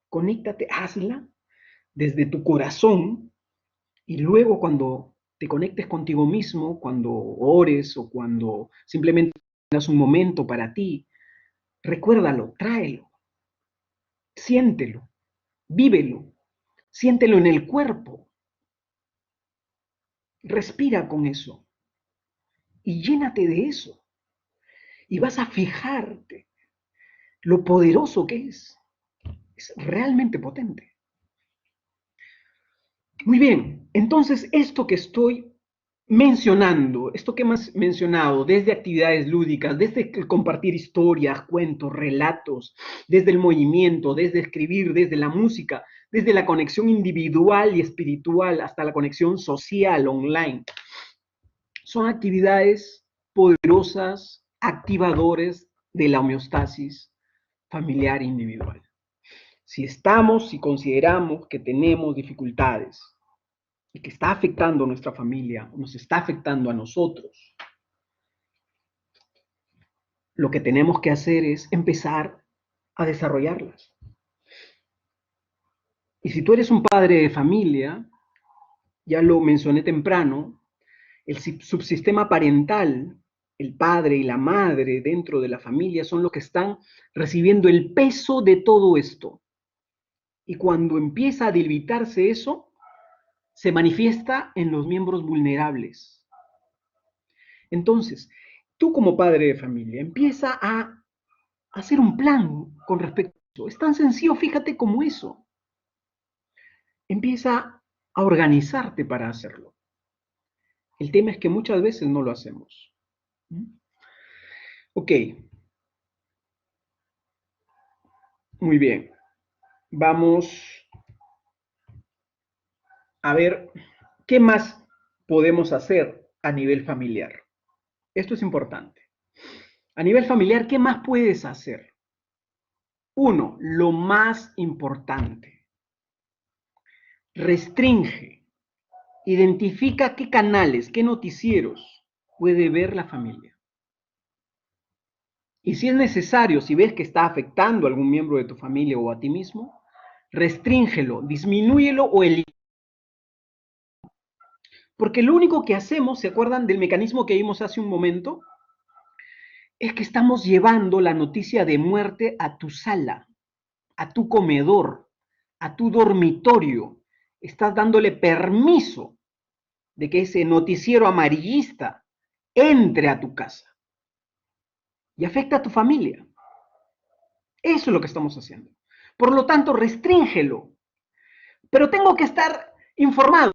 Conéctate, hazla desde tu corazón y luego cuando te conectes contigo mismo, cuando ores o cuando simplemente tengas un momento para ti, recuérdalo, tráelo, siéntelo, vívelo, siéntelo en el cuerpo, respira con eso y llénate de eso. Y vas a fijarte lo poderoso que es. Es realmente potente. Muy bien, entonces esto que estoy mencionando, esto que hemos mencionado, desde actividades lúdicas, desde compartir historias, cuentos, relatos, desde el movimiento, desde escribir, desde la música, desde la conexión individual y espiritual hasta la conexión social online, son actividades poderosas, activadores de la homeostasis familiar e individual. Si consideramos que tenemos dificultades y que está afectando a nuestra familia, nos está afectando a nosotros, lo que tenemos que hacer es empezar a desarrollarlas. Y si tú eres un padre de familia, ya lo mencioné temprano, el subsistema parental, el padre y la madre dentro de la familia son los que están recibiendo el peso de todo esto. Y cuando empieza a debilitarse eso, se manifiesta en los miembros vulnerables. Entonces, tú como padre de familia, empieza a hacer un plan con respecto a eso. Es tan sencillo, fíjate como eso. Empieza a organizarte para hacerlo. El tema es que muchas veces no lo hacemos. Ok. Muy bien. Vamos a ver qué más podemos hacer a nivel familiar. Esto es importante. A nivel familiar, ¿qué más puedes hacer? Uno, lo más importante. Restringe. Identifica qué canales, qué noticieros puede ver la familia. Y si es necesario, si ves que está afectando a algún miembro de tu familia o a ti mismo, restríngelo, disminúyelo o elimínalo. Porque lo único que hacemos, ¿se acuerdan del mecanismo que vimos hace un momento? Es que estamos llevando la noticia de muerte a tu sala, a tu comedor, a tu dormitorio. Estás dándole permiso de que ese noticiero amarillista entre a tu casa y afecta a tu familia. Eso es lo que estamos haciendo. Por lo tanto, restríngelo. Pero tengo que estar informado.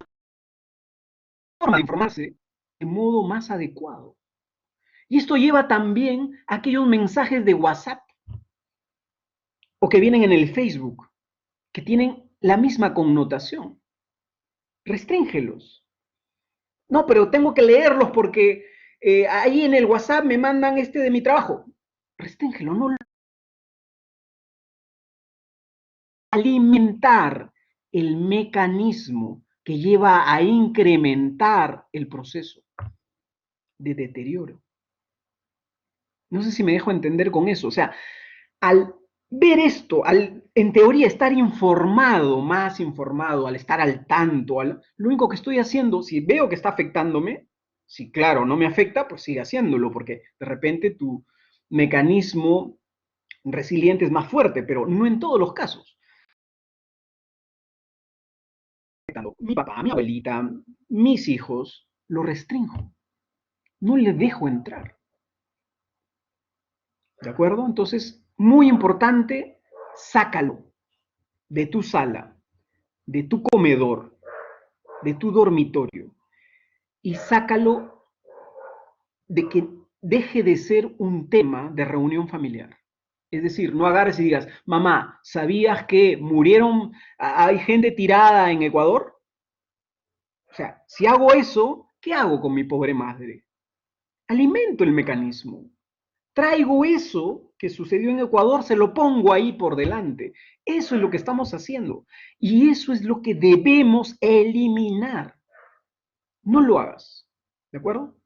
Forma de informarse de modo más adecuado. Y esto lleva también a aquellos mensajes de WhatsApp o que vienen en el Facebook, que tienen la misma connotación. Restríngelos. No, pero tengo que leerlos porque ahí en el WhatsApp me mandan de mi trabajo. Restríngelo, no. Alimentar el mecanismo que lleva a incrementar el proceso de deterioro. No sé si me dejo entender con eso. O sea, al ver esto, al en teoría estar informado, más informado, al estar al tanto, lo único que estoy haciendo, si veo que está afectándome, si claro, no me afecta, pues sigue haciéndolo, porque de repente tu mecanismo resiliente es más fuerte, pero no en todos los casos. Mi papá, mi abuelita, mis hijos, lo restringo. No le dejo entrar. ¿De acuerdo? Entonces, muy importante, sácalo de tu sala, de tu comedor, de tu dormitorio y sácalo de que deje de ser un tema de reunión familiar. Es decir, no agarres y digas, mamá, ¿sabías que hay gente tirada en Ecuador? O sea, si hago eso, ¿qué hago con mi pobre madre? Alimento el mecanismo. Traigo eso que sucedió en Ecuador, se lo pongo ahí por delante. Eso es lo que estamos haciendo. Y eso es lo que debemos eliminar. No lo hagas. ¿De acuerdo?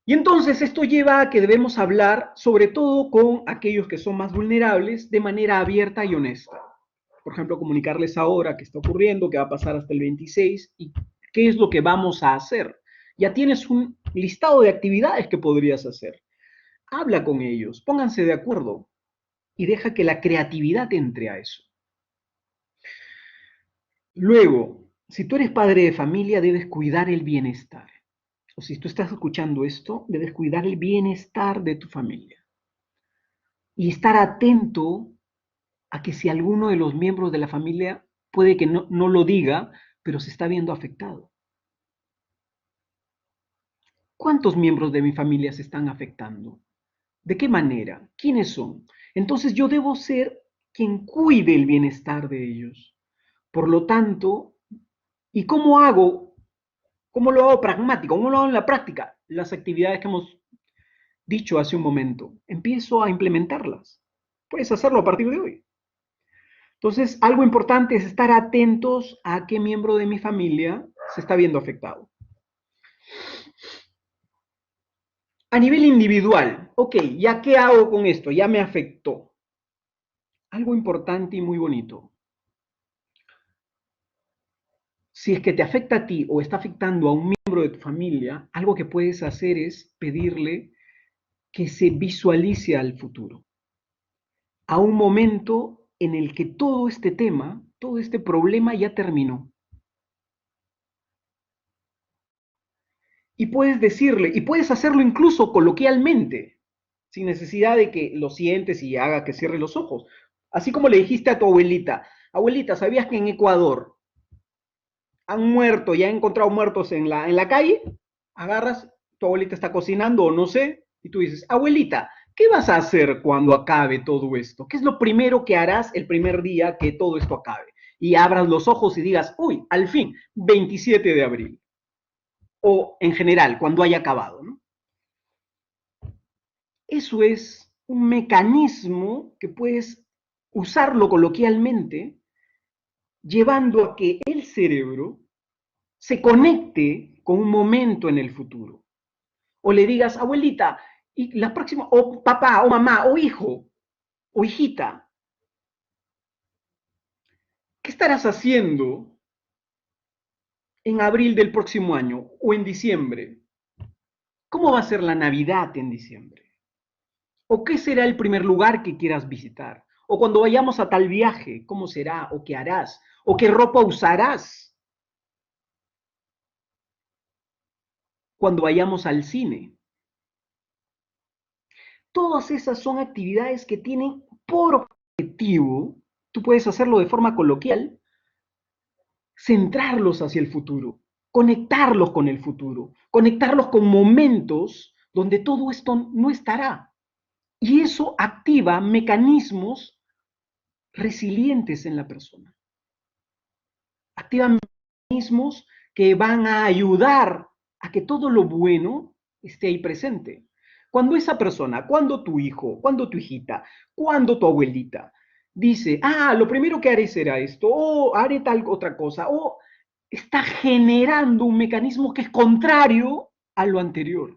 Y entonces esto lleva a que debemos hablar, sobre todo con aquellos que son más vulnerables, de manera abierta y honesta. Por ejemplo, comunicarles ahora qué está ocurriendo, qué va a pasar hasta el 26 y qué es lo que vamos a hacer. Ya tienes un listado de actividades que podrías hacer. Habla con ellos, pónganse de acuerdo y deja que la creatividad entre a eso. Luego, si tú eres padre de familia, debes cuidar el bienestar. O si tú estás escuchando esto, debes cuidar el bienestar de tu familia. Y estar atento a que si alguno de los miembros de la familia puede que no lo diga, pero se está viendo afectado. ¿Cuántos miembros de mi familia se están afectando? ¿De qué manera? ¿Quiénes son? Entonces yo debo ser quien cuide el bienestar de ellos. Por lo tanto, ¿y cómo hago? ¿Cómo lo hago pragmático? ¿Cómo lo hago en la práctica? Las actividades que hemos dicho hace un momento. Empiezo a implementarlas. Puedes hacerlo a partir de hoy. Entonces, algo importante es estar atentos a qué miembro de mi familia se está viendo afectado. A nivel individual, ok, ¿ya qué hago con esto? Ya me afectó. Algo importante y muy bonito. Si es que te afecta a ti o está afectando a un miembro de tu familia, algo que puedes hacer es pedirle que se visualice al futuro, a un momento en el que todo este tema, todo este problema ya terminó. Y puedes decirle, y puedes hacerlo incluso coloquialmente, sin necesidad de que lo sientes y haga que cierre los ojos. Así como le dijiste a tu abuelita, abuelita, ¿sabías que en Ecuador han muerto, ya han encontrado muertos en la calle? Agarras, tu abuelita está cocinando o no sé, y tú dices, abuelita, ¿qué vas a hacer cuando acabe todo esto? ¿Qué es lo primero que harás el primer día que todo esto acabe? Y abras los ojos y digas, uy, al fin, 27 de abril. O en general, cuando haya acabado, ¿no? Eso es un mecanismo que puedes usarlo coloquialmente, llevando a que el cerebro se conecte con un momento en el futuro. O le digas, abuelita, y la próxima, o papá, o mamá, o hijo, o hijita, ¿qué estarás haciendo en abril del próximo año o en diciembre? ¿Cómo va a ser la Navidad en diciembre? ¿O qué será el primer lugar que quieras visitar? O cuando vayamos a tal viaje, ¿cómo será? ¿O qué harás? ¿O qué ropa usarás cuando vayamos al cine? Todas esas son actividades que tienen por objetivo, tú puedes hacerlo de forma coloquial, centrarlos hacia el futuro, conectarlos con el futuro, conectarlos con momentos donde todo esto no estará. Y eso activa mecanismos resilientes en la persona. Activa mecanismos que van a ayudar a que todo lo bueno esté ahí presente. Cuando esa persona, cuando tu hijo, cuando tu hijita, cuando tu abuelita dice, lo primero que haré será esto, o haré tal otra cosa, o está generando un mecanismo que es contrario a lo anterior.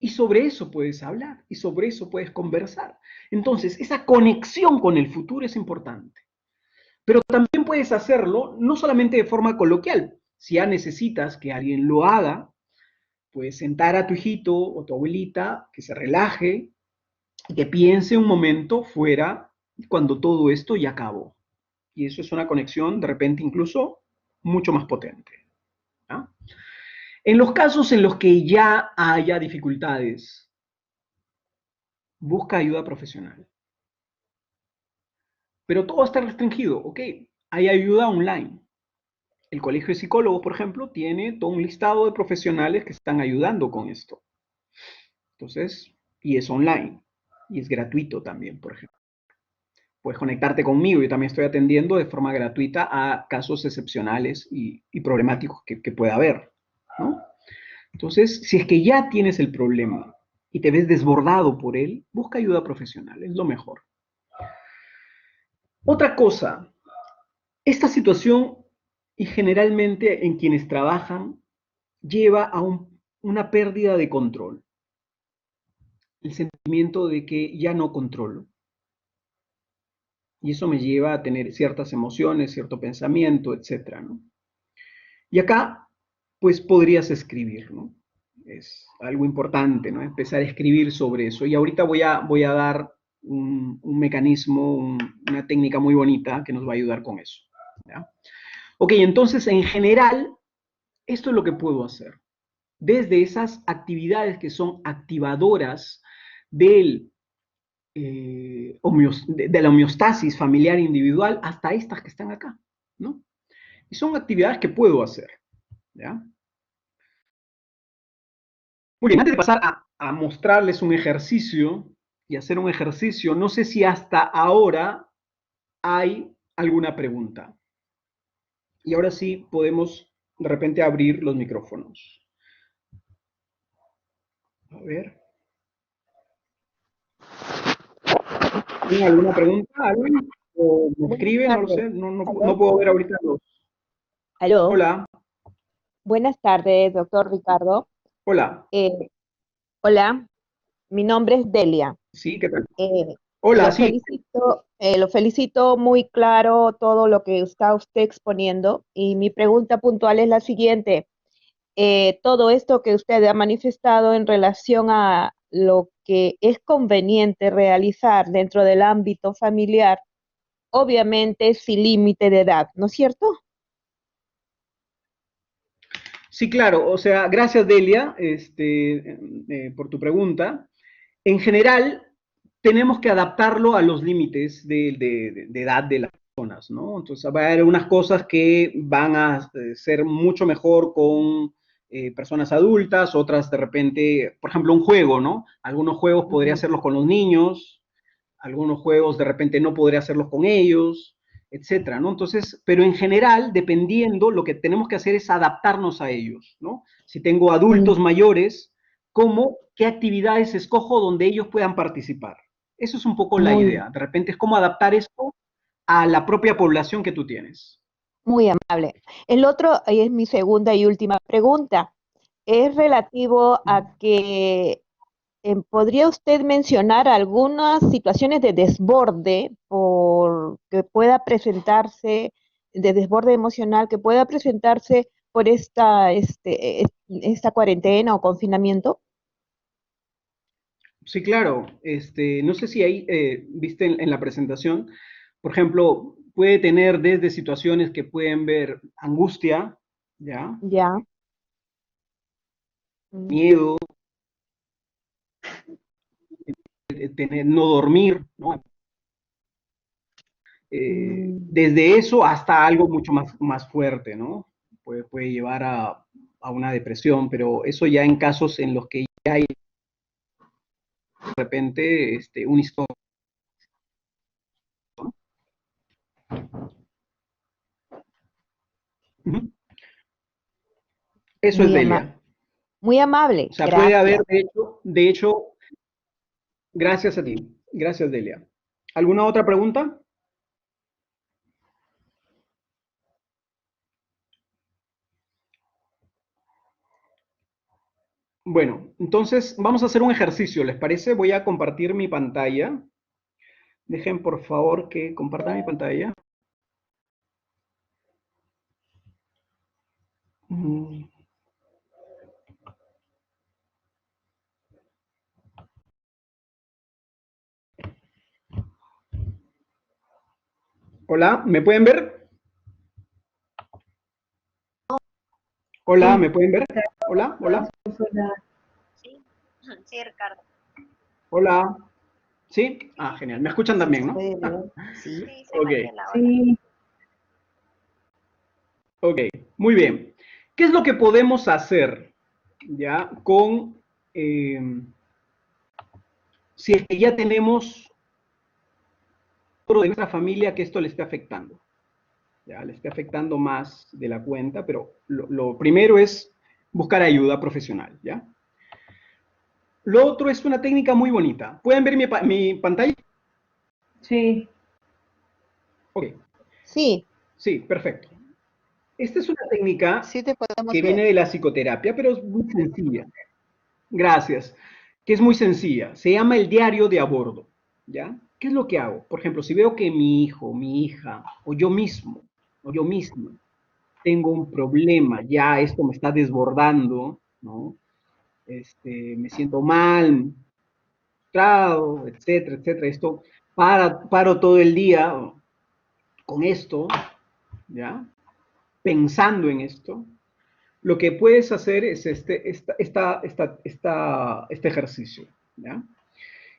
Y sobre eso puedes hablar, y sobre eso puedes conversar. Entonces, esa conexión con el futuro es importante. Pero también puedes hacerlo no solamente de forma coloquial. Si ya necesitas que alguien lo haga, puedes sentar a tu hijito o tu abuelita, que se relaje, que piense un momento fuera cuando todo esto ya acabó. Y eso es una conexión de repente incluso mucho más potente. ¿Ah? En los casos en los que ya haya dificultades, busca ayuda profesional. Pero todo está restringido, ¿ok? Hay ayuda online. El Colegio de Psicólogos, por ejemplo, tiene todo un listado de profesionales que están ayudando con esto. Entonces, y es online, y es gratuito también, por ejemplo. Puedes conectarte conmigo, yo también estoy atendiendo de forma gratuita a casos excepcionales y problemáticos que pueda haber, ¿no? Entonces, si es que ya tienes el problema y te ves desbordado por él, busca ayuda profesional, es lo mejor. Otra cosa, esta situación, y generalmente en quienes trabajan, lleva a una pérdida de control. El sentimiento de que ya no controlo. Y eso me lleva a tener ciertas emociones, cierto pensamiento, etcétera, ¿no? Y acá, pues podrías escribir, ¿no? Es algo importante, ¿no? Empezar a escribir sobre eso. Y ahorita voy a dar un mecanismo, una técnica muy bonita que nos va a ayudar con eso. ¿Ya? Ok, entonces en general, esto es lo que puedo hacer. Desde esas actividades que son activadoras del, de la homeostasis familiar individual hasta estas que están acá, ¿no? Y son actividades que puedo hacer, ¿ya? Muy bien, antes de pasar a mostrarles un ejercicio y hacer un ejercicio, no sé si hasta ahora hay alguna pregunta. Y ahora sí podemos de repente abrir los micrófonos. A ver. ¿Tienen alguna pregunta? ¿Alguien? ¿O me Buenas escribe? No lo tardes. sé. No ¿Aló? puedo ver ahorita los. ¿Aló? Hola. Buenas tardes, doctor Ricardo. Hola. Eh, hola, mi nombre es Delia. Sí, ¿qué tal? Eh, Hola, sí. lo felicito muy claro todo lo que está usted exponiendo y mi pregunta puntual es la siguiente. Todo esto que usted ha manifestado en relación a lo que es conveniente realizar dentro del ámbito familiar, obviamente sin límite de edad, ¿no es cierto? Sí, claro. O sea, gracias, Delia, por tu pregunta. En general, tenemos que adaptarlo a los límites de edad de las personas, ¿no? Entonces, va a haber unas cosas que van a ser mucho mejor con personas adultas, otras de repente, por ejemplo, un juego, ¿no? Algunos juegos podría Ujú. hacerlos con los niños, algunos juegos de repente no podría hacerlos con ellos, etcétera, ¿no? Entonces, pero en general, dependiendo, lo que tenemos que hacer es adaptarnos a ellos, ¿no? Si tengo adultos mayores, cómo, qué actividades escojo donde ellos puedan participar. Eso es un poco la Muy, idea. De repente es cómo adaptar esto a la propia población que tú tienes. muy amable. El otro, ahí es mi segunda y última pregunta, es relativo a que ¿podría usted mencionar algunas situaciones de desborde por que pueda presentarse, de desborde emocional que pueda presentarse por esta cuarentena o confinamiento? Sí, claro. No sé si ahí viste en la presentación, por ejemplo, puede tener desde situaciones que pueden ver angustia, ¿ya? Ya. Mm, Miedo, tener, no dormir, ¿no? mm, Desde eso hasta algo mucho más fuerte, ¿no? Puede llevar a una depresión, pero eso ya en casos en los que ya hay de repente un historia. Ujú. Eso es muy ama- Delia. muy amable, O sea, puede haber, gracias. de hecho, gracias a ti. Gracias, Delia. ¿Alguna otra pregunta? Bueno, entonces vamos a hacer un ejercicio, ¿les parece? Voy a compartir mi pantalla. Dejen por favor que comparta mi pantalla. Mm. Hola, ¿me pueden ver? Hola, ¿me pueden ver? Hola, hola, Sí, sí, Ricardo. hola. ¿Sí? Sí, Ah, sí, genial. ¿Me escuchan Sí, también, se no? puede ver. Sí. sí, soy Ok, Mariela, hola. ok, muy bien. ¿Qué es lo que podemos hacer ya con si es que ya tenemos otro de nuestra familia que esto le esté afectando? Ya le esté afectando más de la cuenta, pero lo primero es buscar ayuda profesional, ¿ya? Lo otro es una técnica muy bonita. ¿Pueden ver mi pantalla? Sí, Ok, Sí, sí, perfecto. Esta es una técnica sí te podemos que ver. viene de la psicoterapia, pero es muy sencilla. Gracias. Que es muy sencilla. Se llama el diario de a bordo, ¿ya? ¿Qué es lo que hago? Por ejemplo, si veo que mi hijo, mi hija, o yo mismo, o yo misma, tengo un problema, ya esto me está desbordando, ¿no? Me siento mal, frustrado, etcétera, etcétera. Esto, paro todo el día con esto, ¿ya? Pensando en esto. Lo que puedes hacer es este ejercicio, ¿ya?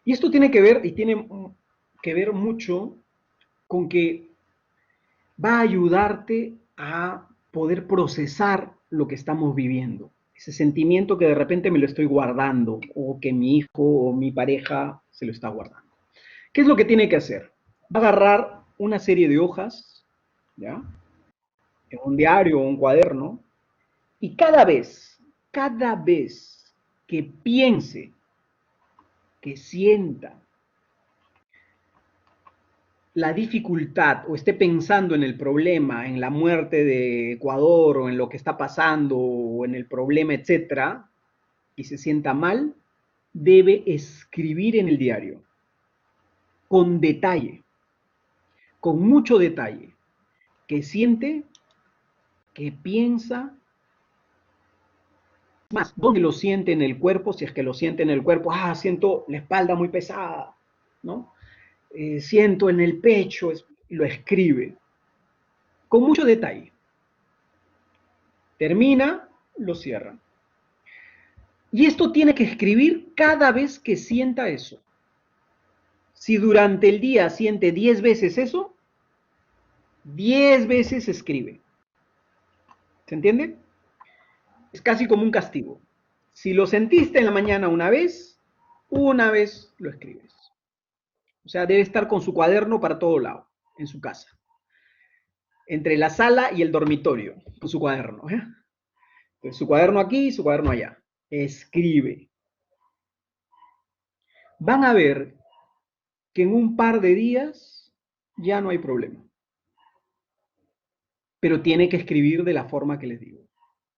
Y esto tiene que ver, y tiene que ver mucho con que va a ayudarte a poder procesar lo que estamos viviendo. Ese sentimiento que de repente me lo estoy guardando, o que mi hijo o mi pareja se lo está guardando. ¿Qué es lo que tiene que hacer? Va a agarrar una serie de hojas, ¿ya? En un diario o un cuaderno, y cada vez que piense, que sienta la dificultad o esté pensando en el problema, en la muerte de Ecuador o en lo que está pasando o en el problema, etcétera, y se sienta mal, debe escribir en el diario con detalle, con mucho detalle, que siente, que piensa, más, dónde lo siente en el cuerpo, si es que lo siente en el cuerpo, siento la espalda muy pesada, ¿no? Siento en el pecho, lo escribe con mucho detalle. Termina, lo cierra. Y esto tiene que escribir cada vez que sienta eso. Si durante el día siente 10 veces eso, 10 veces escribe. ¿Se entiende? Es casi como un castigo. Si lo sentiste en la mañana una vez lo escribes. O sea, debe estar con su cuaderno para todo lado, en su casa. Entre la sala y el dormitorio, con su cuaderno. Entonces, su cuaderno aquí y su cuaderno allá. Escribe. van a ver que en un par de días ya no hay problema. Pero tiene que escribir de la forma que les digo,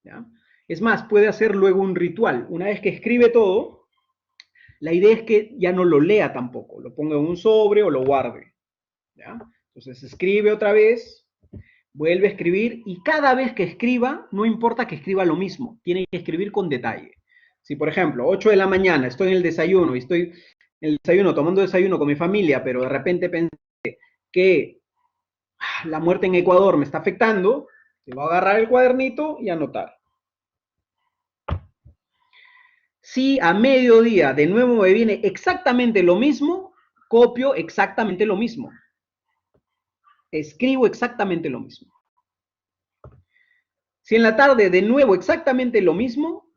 ¿ya? Es más, puede hacer luego un ritual. Una vez que escribe todo, la idea es que ya no lo lea tampoco, lo ponga en un sobre o lo guarde, ¿ya? Entonces escribe otra vez, vuelve a escribir y cada vez que escriba, no importa que escriba lo mismo, tiene que escribir con detalle. Si, por ejemplo, 8 de la mañana estoy en el desayuno y estoy en el desayuno, tomando desayuno con mi familia, pero de repente pensé que la muerte en Ecuador me está afectando, te voy a agarrar el cuadernito y anotar. Si a mediodía de nuevo me viene exactamente lo mismo, copio exactamente lo mismo. Escribo exactamente lo mismo. Si en la tarde de nuevo exactamente lo mismo,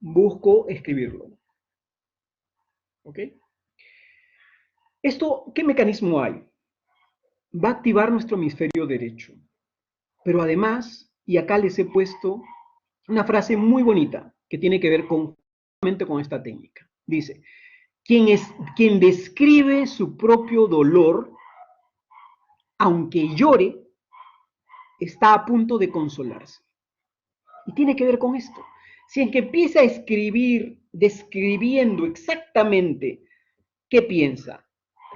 busco escribirlo. ¿Ok? Esto, ¿qué mecanismo hay? Va a activar nuestro hemisferio derecho. Pero además, y acá les he puesto una frase muy bonita que tiene que ver con esta técnica. Dice, quien describe su propio dolor, aunque llore, está a punto de consolarse. Y tiene que ver con esto. Si es que empieza a escribir describiendo exactamente qué piensa,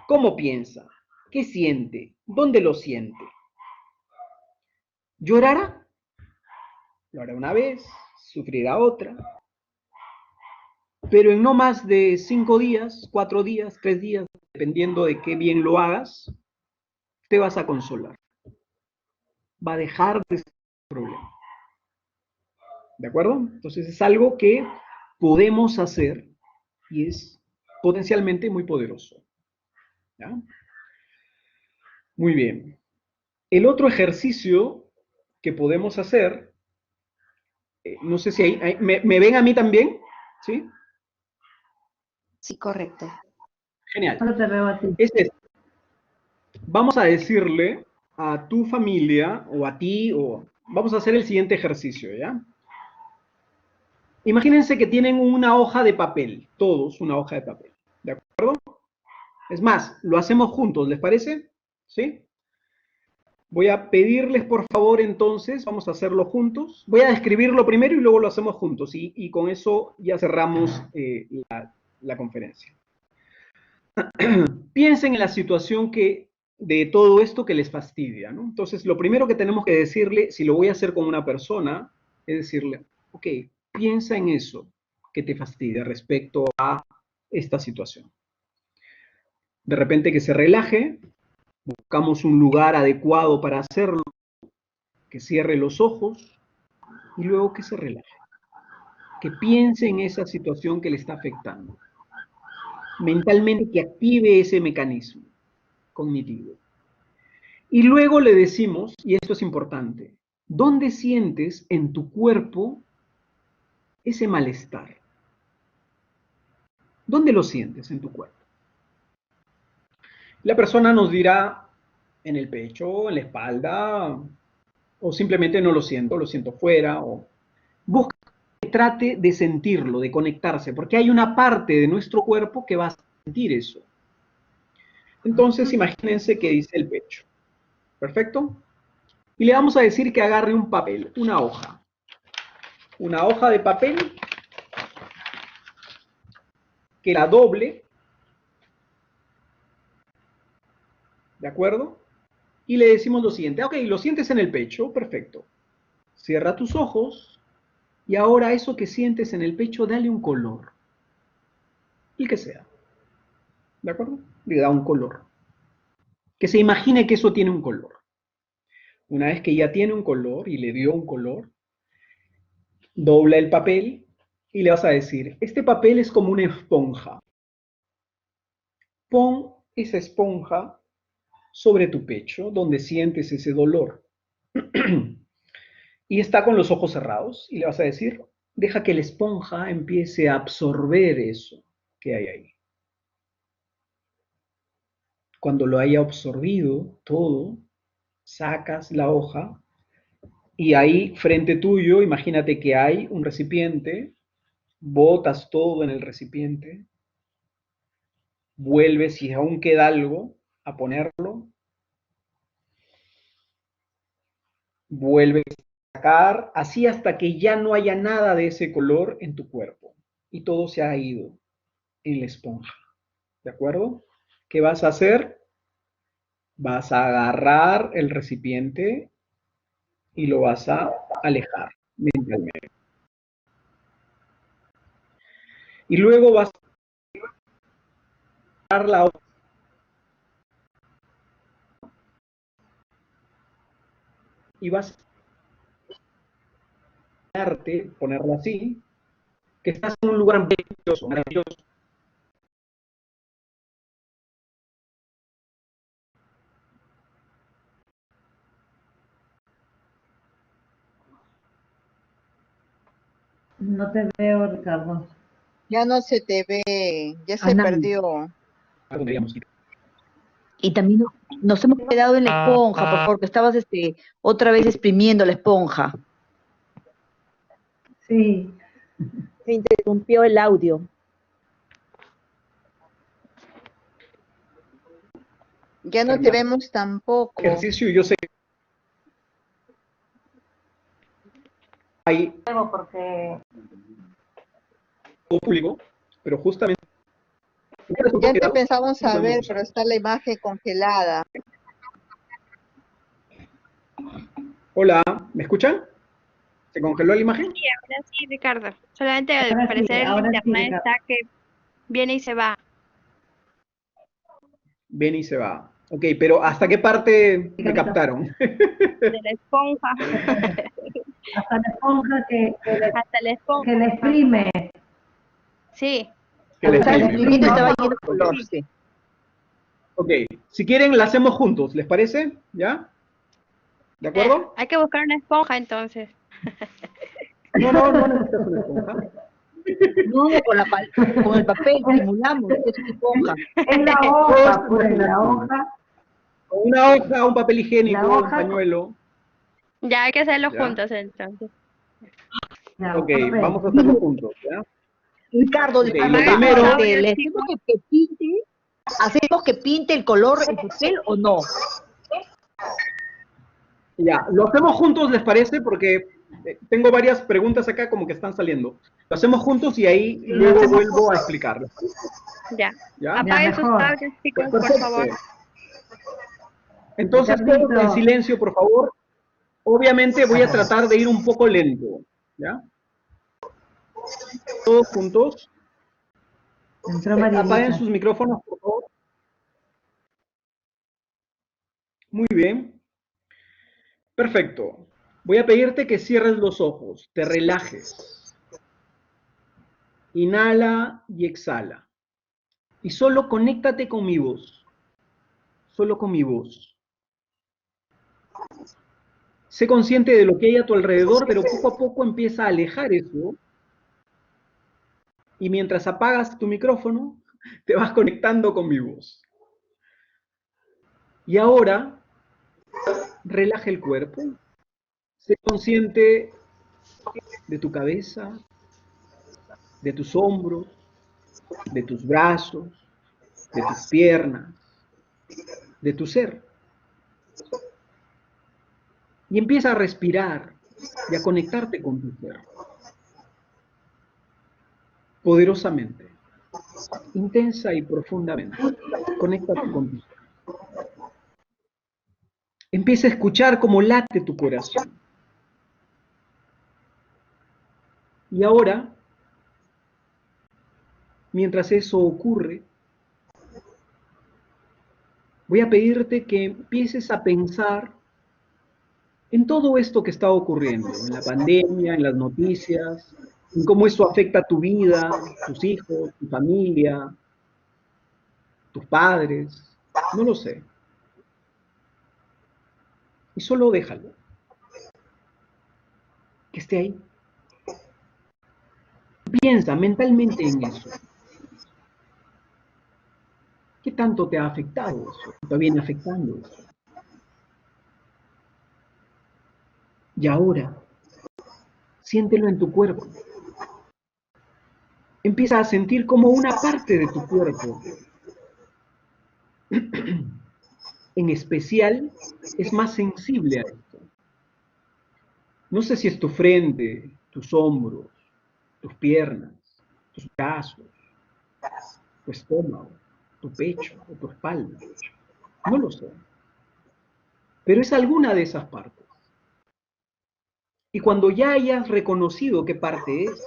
cómo piensa, qué siente, dónde lo siente, llorará. Lo hará una vez, sufrirá otra, pero en no más de 5 días, 4 días, 3 días, dependiendo de qué bien lo hagas, te vas a consolar. Va a dejar de ser un problema. ¿De acuerdo? Entonces es algo que podemos hacer y es potencialmente muy poderoso. ¿Ya? Muy bien. El otro ejercicio que podemos hacer, no sé si ¿me ven a mí también? ¿Sí? Sí, correcto. Genial. Solo te veo a ti. Vamos a decirle a tu familia o a ti, o vamos a hacer el siguiente ejercicio, ¿ya? Imagínense que tienen una hoja de papel, todos una hoja de papel, ¿de acuerdo? Es más, lo hacemos juntos, ¿les parece? ¿Sí? Voy a pedirles, por favor, entonces, vamos a hacerlo juntos. Voy a describirlo primero y luego lo hacemos juntos, y con eso ya cerramos la conferencia. Piensen en la situación de todo esto que les fastidia, ¿no? Entonces, lo primero que tenemos que decirle, si lo voy a hacer con una persona, es decirle, ok, piensa en eso que te fastidia respecto a esta situación. De repente que se relaje, buscamos un lugar adecuado para hacerlo, que cierre los ojos y luego que se relaje. Que piense en esa situación que le está afectando. Mentalmente que active ese mecanismo cognitivo. Y luego le decimos, y esto es importante, ¿dónde sientes en tu cuerpo ese malestar? ¿Dónde lo sientes en tu cuerpo? La persona nos dirá en el pecho, en la espalda, o simplemente no lo siento fuera, o busca que trate de sentirlo, de conectarse, porque hay una parte de nuestro cuerpo que va a sentir eso. Entonces, imagínense que dice el pecho. ¿Perfecto? Y le vamos a decir que agarre un papel, una hoja. Una hoja de papel, que la doble, ¿de acuerdo? Y le decimos lo siguiente, ok, lo sientes en el pecho, perfecto. Cierra tus ojos y ahora eso que sientes en el pecho, dale un color. El que sea. ¿De acuerdo? Le da un color. Que se imagine que eso tiene un color. Una vez que ya tiene un color y le dio un color, dobla el papel y le vas a decir, este papel es como una esponja. Pon esa esponja sobre tu pecho, donde sientes ese dolor. Y está con los ojos cerrados y le vas a decir, deja que la esponja empiece a absorber eso que hay ahí. Cuando lo haya absorbido todo, sacas la hoja y ahí frente tuyo, imagínate que hay un recipiente botas todo en el recipiente, vuelves si aún queda algo a ponerlo, vuelves a sacar, así hasta que ya no haya nada de ese color en tu cuerpo y todo se ha ido en la esponja, ¿de acuerdo? ¿Qué vas a hacer? Vas a agarrar el recipiente y lo vas a alejar mentalmente. Y luego vas a agarrar la otra y vas a ponerla así, que estás en un lugar maravilloso, maravilloso. No te veo, Ricardo. Ya no se te ve, ya se Ana. perdió. ¿A dónde íbamos? Y también nos hemos quedado en la esponja, por favor, que estabas otra vez exprimiendo la esponja. Sí. Se interrumpió el audio. Ya no te vemos tampoco. Ejercicio, yo sé que hay Porque todo público, pero justamente Ya te pensamos a ver, pero está la imagen congelada. Hola, ¿me escuchan? ¿Se congeló la imagen? Sí, ahora sí, Ricardo. Solamente al Ahora sí, parecer el ahora sí, internet Ricardo. está que viene y se va. Ven y se va. Ok, pero ¿hasta qué parte me captaron? De la esponja Hasta la esponja hasta la esponja. que le exprime. Sí. Que les Estaba exprime. exprimiendo y estaba lleno de Ok. color, sí. Ok, si quieren la hacemos juntos, ¿les parece? ¿Ya? ¿De acuerdo? Hay que buscar una esponja entonces. No necesitas una esponja. No, con el papel simulamos, es una esponja. Es la hoja, pues la hoja. Con una hoja, un papel higiénico, La un hoja- pañuelo. Ya hay que hacerlo Ya. juntos entonces. Ya, Ok, papel. vamos a hacerlo juntos, ¿ya? Ricardo, Ok, lo Apaga el primero, audio, ¿le chicos. hacemos que pinte el color el papel o no? ya, lo hacemos juntos, ¿les parece? Porque tengo varias preguntas acá como que están saliendo. Lo hacemos juntos y ahí luego vuelvo a explicarlo. Ya. ¿Ya? Apaguen sus mejor. audios, chicos, por Perfecto. favor. Entonces, todos en silencio, por favor. Obviamente voy a tratar de ir un poco lento, ¿ya? Todos juntos. Entró Apaguen Marielita. sus micrófonos, por favor. Muy bien. Perfecto. Voy a pedirte que cierres los ojos, te relajes. Inhala y exhala. Y solo conéctate con mi voz. Solo con mi voz. Sé consciente de lo que hay a tu alrededor, pero poco a poco empieza a alejar eso. Y mientras apagas tu micrófono, te vas conectando con mi voz. Y ahora, relaja el cuerpo. Sé consciente de tu cabeza, de tus hombros, de tus brazos, de tus piernas, de tu ser. Y empieza a respirar y a conectarte con tu ser. Poderosamente, intensa y profundamente. Conéctate con tu ser. Empieza a escuchar cómo late tu corazón. Y ahora, mientras eso ocurre, voy a pedirte que empieces a pensar en todo esto que está ocurriendo, en la pandemia, en las noticias, en cómo eso afecta tu vida, tus hijos, tu familia, tus padres, no lo sé. Y solo déjalo, que esté ahí. Piensa mentalmente en eso. ¿Qué tanto te ha afectado eso? ¿Te viene afectando eso? Y ahora, siéntelo en tu cuerpo. empieza a sentir como una parte de tu cuerpo, en especial, es más sensible a esto. No sé si es tu frente, tus hombros, tus piernas, tus brazos, tu estómago, tu pecho o tu espalda. No lo sé. Pero es alguna de esas partes. Y cuando ya hayas reconocido qué parte es,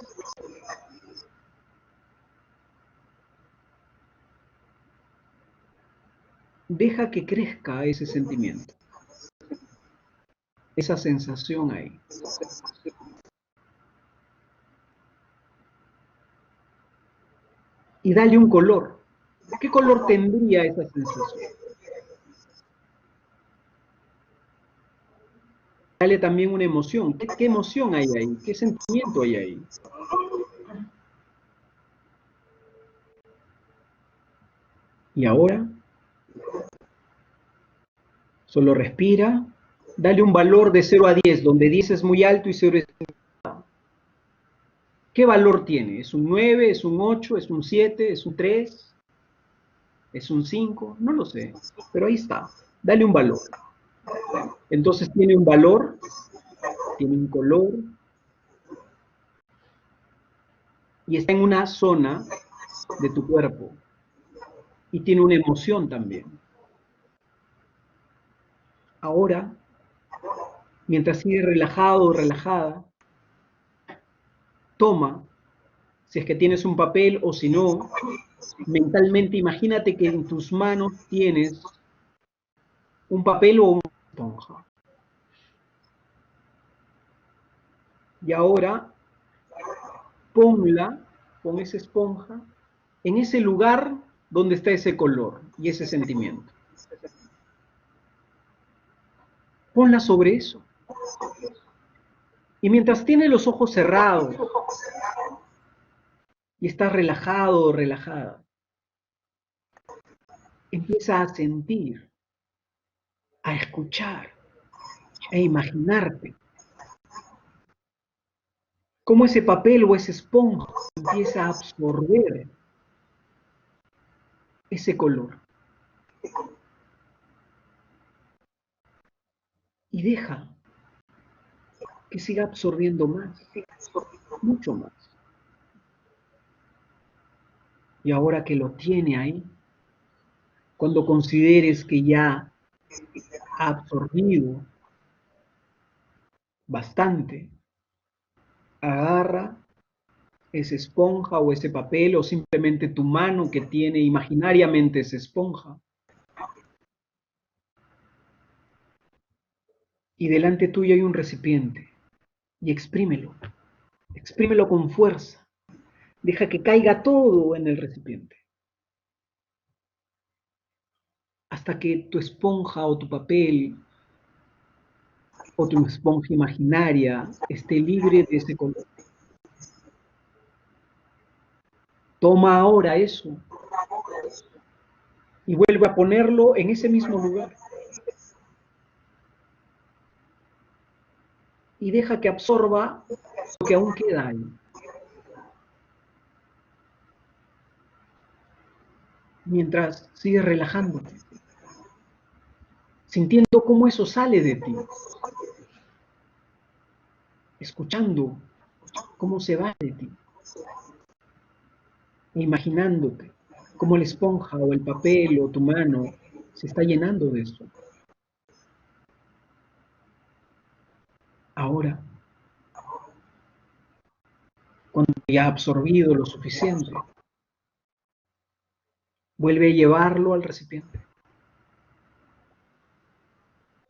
deja que crezca ese sentimiento, esa sensación ahí. Y dale un color. ¿Qué color tendría esa sensación? Dale también una emoción. ¿Qué emoción hay ahí? ¿Qué sentimiento hay ahí? Y ahora, solo respira, dale un valor de 0 a 10, donde 10 es muy alto y 0 es muy bajo. ¿Qué valor tiene? ¿Es un 9? ¿Es un 8? ¿Es un 7? ¿Es un 3? ¿Es un 5? No lo sé, pero ahí está. Dale un valor. Entonces tiene un valor, tiene un color, y está en una zona de tu cuerpo. Y tiene una emoción también. Ahora, mientras sigues relajado o relajada, toma, si es que tienes un papel o si no, mentalmente imagínate que en tus manos tienes un papel o una esponja. Y ahora pon esa esponja en ese lugar donde está ese color y ese sentimiento. Ponla sobre eso. Y mientras tienes los ojos cerrados y estás relajado o relajada, empieza a sentir, a escuchar, a imaginarte cómo ese papel o esa esponja empieza a absorber ese color. Y deja que siga absorbiendo más, mucho más. Y ahora que lo tiene ahí, cuando consideres que ya ha absorbido bastante, agarra esa esponja o ese papel o simplemente tu mano que tiene imaginariamente esa esponja y delante tuyo hay un recipiente y exprímelo con fuerza, deja que caiga todo en el recipiente hasta que tu esponja o tu papel o tu esponja imaginaria esté libre de ese color. Toma ahora eso y vuelve a ponerlo en ese mismo lugar. Y deja que absorba lo que aún queda ahí. Mientras sigues relajándote, sintiendo cómo eso sale de ti, escuchando cómo se va de ti, e imaginándote cómo la esponja o el papel o tu mano se está llenando de eso. Ahora, cuando ya ha absorbido lo suficiente, vuelve a llevarlo al recipiente.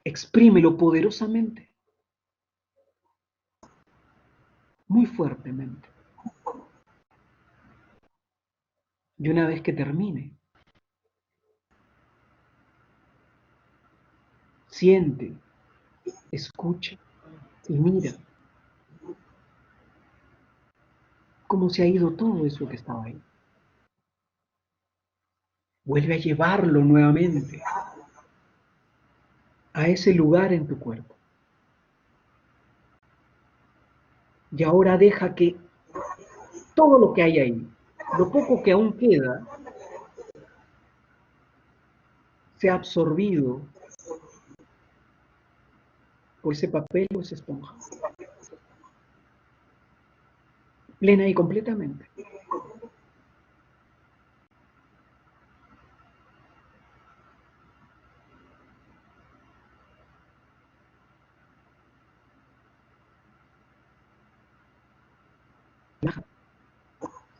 Exprímelo poderosamente, muy fuertemente. Y una vez que termine, siente, escucha y mira cómo se ha ido todo eso que estaba ahí. Vuelve a llevarlo nuevamente a ese lugar en tu cuerpo. Y ahora deja que todo lo que hay ahí, lo poco que aún queda sea absorbido por ese papel o esa esponja. Plena y completamente.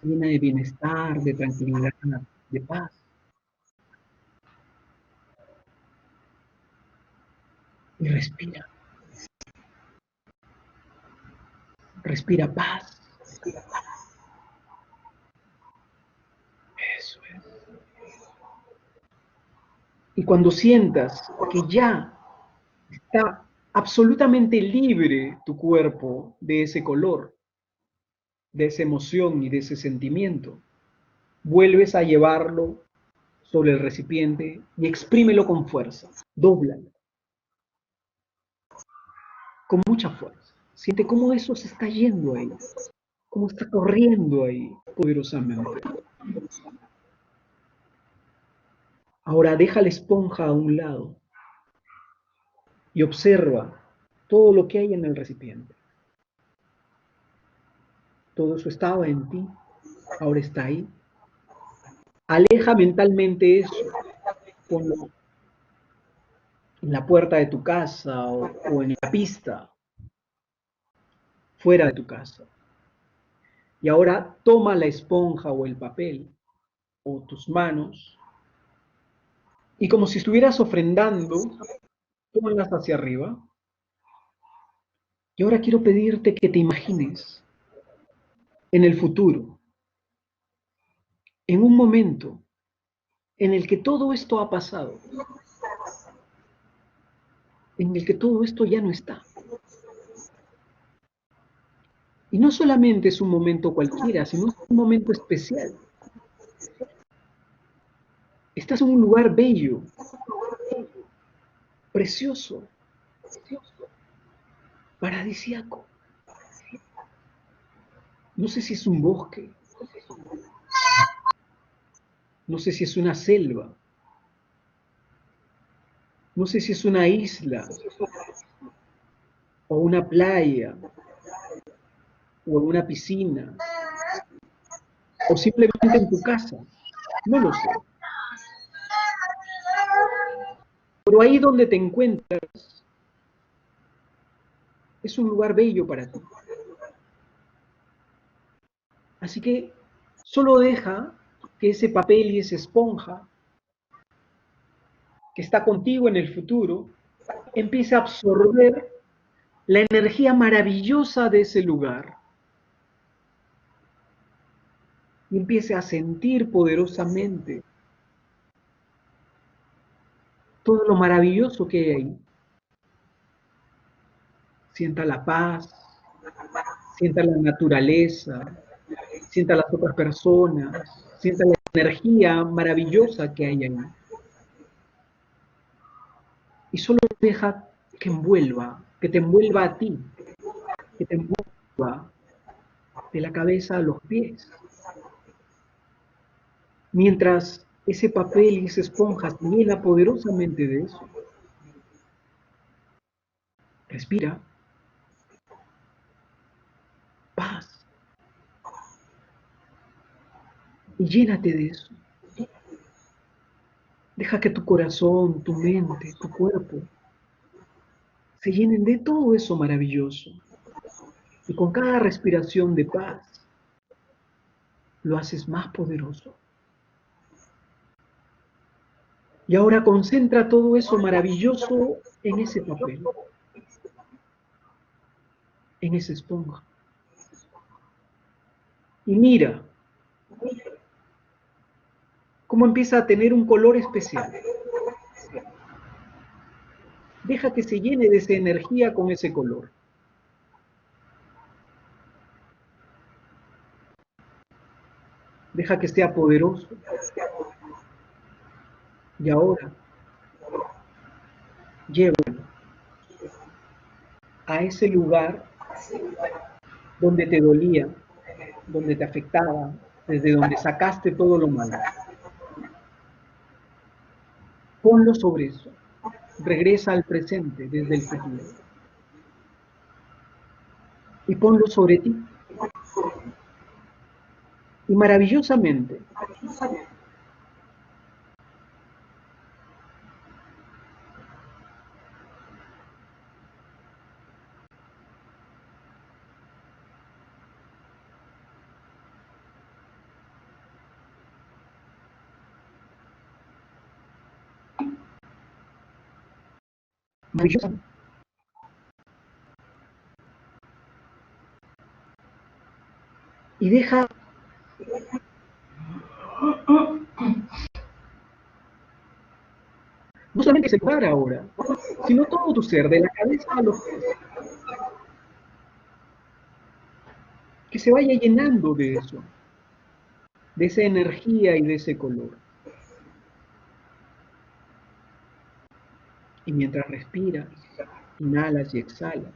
Llena de bienestar, de tranquilidad, de paz. Y respira. Respira paz. Eso es. Y cuando sientas que ya está absolutamente libre tu cuerpo de ese color, de esa emoción y de ese sentimiento, vuelves a llevarlo sobre el recipiente y exprímelo con fuerza, dóblalo, con mucha fuerza. Siente cómo eso se está yendo ahí, cómo está corriendo ahí poderosamente. Ahora deja la esponja a un lado y observa todo lo que hay en el recipiente. Todo eso estaba en ti, ahora está ahí. Aleja mentalmente eso, ponlo en la puerta de tu casa o en la pista, fuera de tu casa. Y ahora toma la esponja o el papel o tus manos y como si estuvieras ofrendando, ponlas hacia arriba. Y ahora quiero pedirte que te imagines en el futuro, en un momento en el que todo esto ha pasado, en el que todo esto ya no está. Y no solamente es un momento cualquiera, sino es un momento especial. Estás en un lugar bello, precioso, paradisíaco. No sé si es un bosque, no sé si es una selva, no sé si es una isla o una playa o una piscina o simplemente en tu casa, no lo sé. Pero ahí donde te encuentras es un lugar bello para ti. Así que solo deja que ese papel y esa esponja que está contigo en el futuro empiece a absorber la energía maravillosa de ese lugar y empiece a sentir poderosamente todo lo maravilloso que hay ahí. Sienta la paz, sienta la naturaleza, sienta las otras personas, sienta la energía maravillosa que hay ahí. Y solo deja que te envuelva a ti, que te envuelva de la cabeza a los pies. Mientras ese papel y esa esponja se llena poderosamente de eso. Respira. Paz. Y llénate de eso. Deja que tu corazón, tu mente, tu cuerpo se llenen de todo eso maravilloso. Y con cada respiración de paz, lo haces más poderoso. Y ahora concentra todo eso maravilloso en ese papel, en esa esponja. Y mira cómo empieza a tener un color especial. Deja que se llene de esa energía con ese color. Deja que sea poderoso. Y ahora, llévalo a ese lugar donde te dolía, donde te afectaba, desde donde sacaste todo lo malo. Ponlo sobre eso. Regresa al presente desde el futuro. Y ponlo sobre ti. Y maravillosamente, maravillosamente, y deja no solamente ese lugar ahora, sino todo tu ser, de la cabeza a los pies, que se vaya llenando de eso, de esa energía y de ese color. Y mientras respiras, inhalas y exhalas,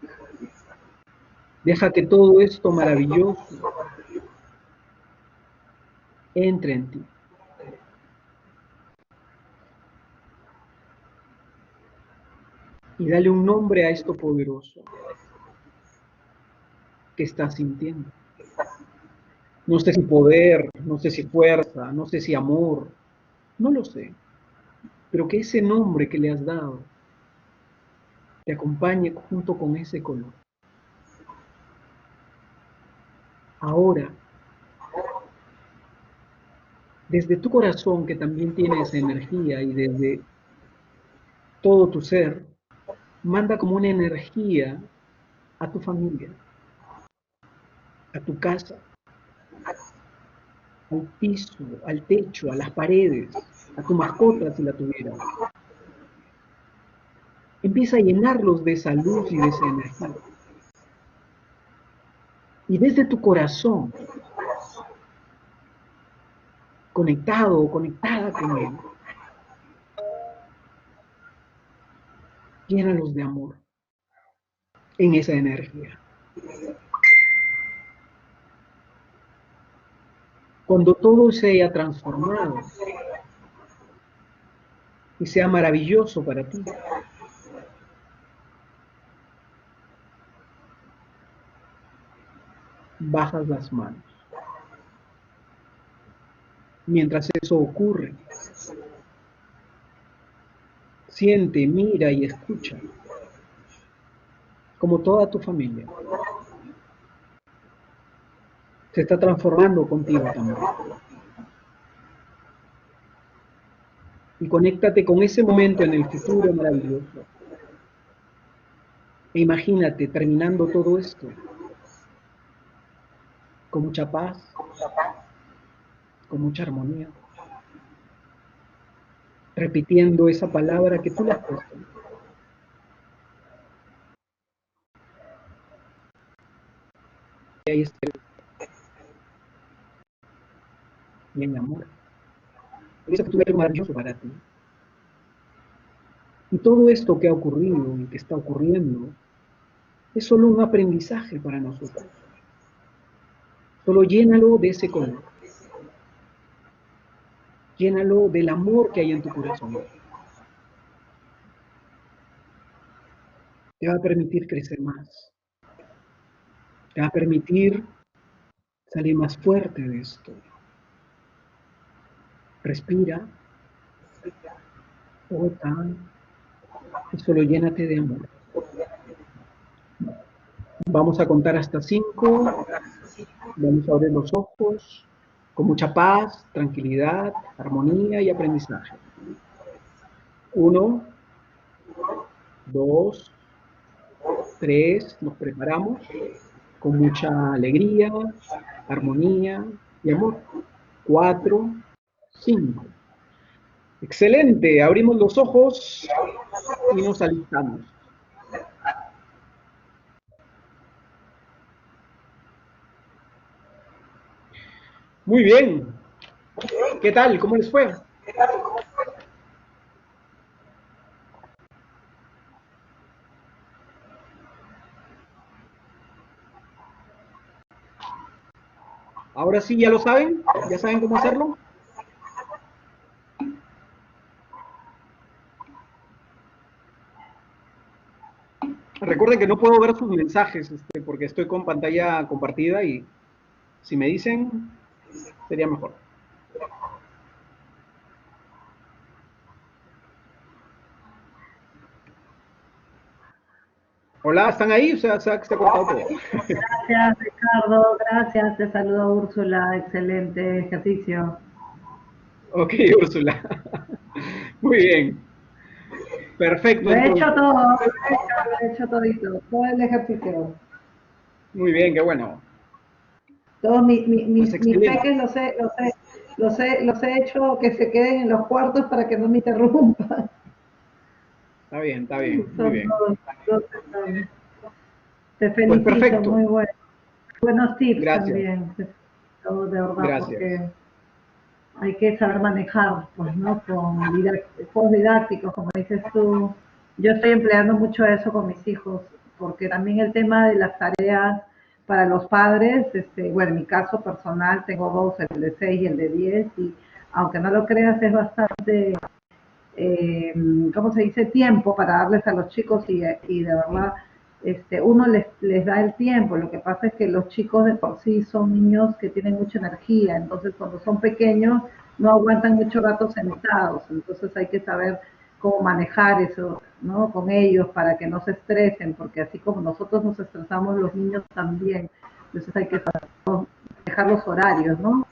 deja que todo esto maravilloso entre en ti. Y dale un nombre a esto poderoso que estás sintiendo. No sé si poder, no sé si fuerza, no sé si amor, no lo sé. Pero que ese nombre que le has dado te acompañe junto con ese color. Ahora, desde tu corazón que también tiene esa energía y desde todo tu ser, manda como una energía a tu familia, a tu casa, al piso, al techo, a las paredes, a tu mascota si la tuvieras. Empieza a llenarlos de esa luz y de esa energía. Y desde tu corazón, conectado o conectada con él, llénalos de amor en esa energía. Cuando todo se haya transformado y sea maravilloso para ti, bajas las manos. Mientras eso ocurre, siente, mira y escucha como toda tu familia se está transformando contigo también. Y conéctate con ese momento en el futuro maravilloso. E imagínate terminando todo esto con mucha paz, con mucha armonía, repitiendo esa palabra que tú le has puesto. Y ahí está, y en amor. Ese futuro es maravilloso para ti. Y todo esto que ha ocurrido y que está ocurriendo es solo un aprendizaje para nosotros. Solo llénalo de ese color. Llénalo del amor que hay en tu corazón. Te va a permitir crecer más. Te va a permitir salir más fuerte de esto. Respira, bota y solo llénate de amor. Vamos a contar hasta 5. Vamos a abrir los ojos con mucha paz, tranquilidad, armonía y aprendizaje. 1, 2, 3. Nos preparamos con mucha alegría, armonía y amor. 4, 5. Excelente, abrimos los ojos y nos alistamos. Muy bien. ¿Qué tal? ¿Cómo les fue? Ahora sí, ¿ya lo saben? ¿Ya saben cómo hacerlo? Recuerden que no puedo ver sus mensajes porque estoy con pantalla compartida y si me dicen, sería mejor. Hola, ¿están ahí? O sea, se ha cortado todo. Gracias, Ricardo. Gracias. Te saludo, Úrsula. Excelente ejercicio. Ok, Úrsula. Muy bien. Perfecto. Lo he Entonces. hecho todo. Lo he hecho todito. Todo el ejercicio. Muy bien, qué bueno. Todos Pues mis excelente. peques los he hecho que se queden en los cuartos para que no me interrumpan. Está bien, muy Son bien. dos personas. Te Pues felicito, perfecto. muy bueno. Buenos tips Gracias. también. Te felicito, de verdad, Gracias. porque hay que saber manejar, pues, ¿no? Con juegos didácticos, como dices tú. Yo estoy empleando mucho eso con mis hijos, porque también el tema de las tareas para los padres, bueno, en mi caso personal tengo dos, el de 6 y el de 10, y aunque no lo creas, es bastante, ¿cómo se dice? Tiempo para darles a los chicos y de verdad uno les da el tiempo. Lo que pasa es que los chicos de por sí son niños que tienen mucha energía, entonces cuando son pequeños no aguantan mucho rato sentados, entonces hay que saber cómo manejar eso, ¿no? Con ellos para que no se estresen, porque así como nosotros nos estresamos, los niños también. Entonces hay que saber manejar los horarios, ¿no?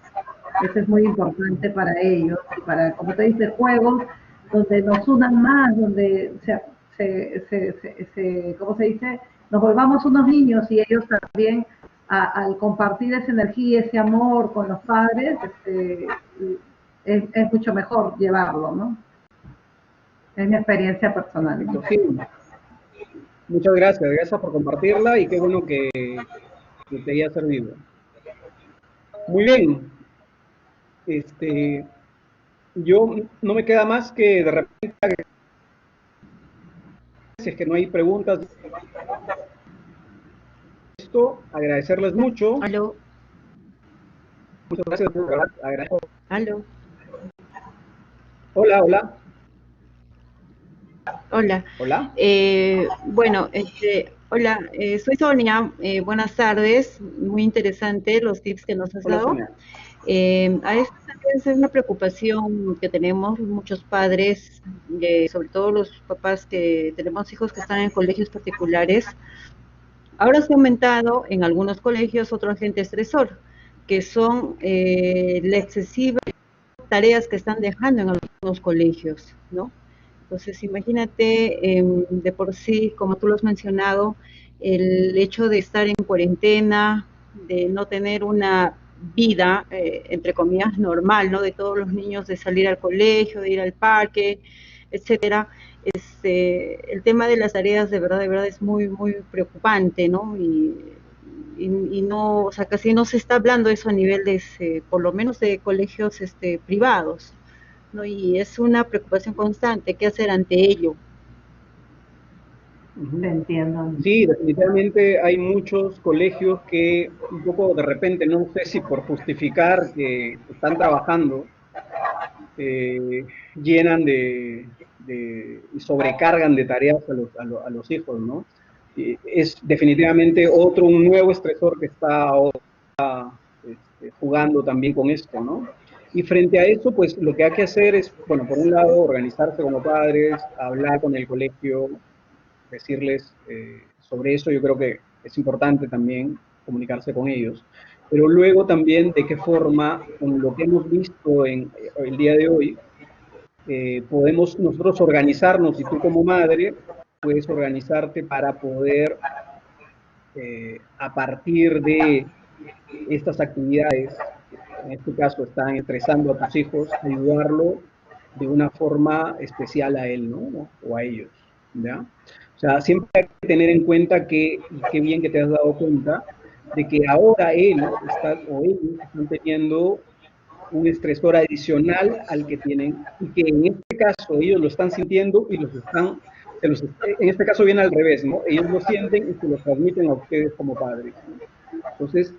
Eso es muy importante para ellos y para, como te dice, juegos donde nos unan más, donde ¿cómo se dice? Nos volvamos unos niños y ellos también, al compartir esa energía, ese amor con los padres, es mucho mejor llevarlo, ¿no? Es mi experiencia personal. Sí. Muchas gracias. Gracias por compartirla y qué bueno que te haya servido. Muy bien. Yo no me queda más que de repente, si es que no hay preguntas, agradecerles mucho. Aló, Muchas gracias. Agradezco. aló, Hola, hola. hola. Hola. Bueno, hola, soy Sonia. Buenas tardes. Muy interesante los tips que nos has Hola, dado. Sonia. A esta es una preocupación que tenemos muchos padres, sobre todo los papás que tenemos hijos que están en colegios particulares. Ahora se ha aumentado en algunos colegios otro agente estresor, que son la excesiva tareas que están dejando en algunos colegios, ¿no? Entonces, imagínate, de por sí, como tú lo has mencionado, el hecho de estar en cuarentena, de no tener una vida, entre comillas, normal, ¿no? De todos los niños, de salir al colegio, de ir al parque, etcétera. El tema de las tareas de verdad es muy, muy preocupante, ¿no? Y no, o sea, casi no se está hablando de eso a nivel de, por lo menos de colegios privados, ¿no? Y es una preocupación constante, ¿qué hacer ante ello? Te entiendo. Sí, definitivamente hay muchos colegios que un poco de repente, no sé si por justificar que están trabajando, llenan y sobrecargan de tareas a los hijos, ¿no? Es definitivamente un nuevo estresor que está jugando también con esto, ¿no? Y frente a eso, pues lo que hay que hacer es, bueno, por un lado, organizarse como padres, hablar con el colegio, decirles sobre eso. Yo creo que es importante también comunicarse con ellos. Pero luego también de qué forma, con lo que hemos visto en el día de hoy, podemos nosotros organizarnos, y tú como madre puedes organizarte para poder, a partir de estas actividades, en este caso están estresando a tus hijos, ayudarlo de una forma especial a él, ¿no? O a ellos, ¿ya? O sea, siempre hay que tener en cuenta que, y qué bien que te has dado cuenta, de que ahora ellos están teniendo un estresor adicional al que tienen, y que en este caso ellos lo están sintiendo y en este caso viene al revés, ¿no? Ellos lo sienten y se lo transmiten a ustedes como padres, ¿no? Entonces,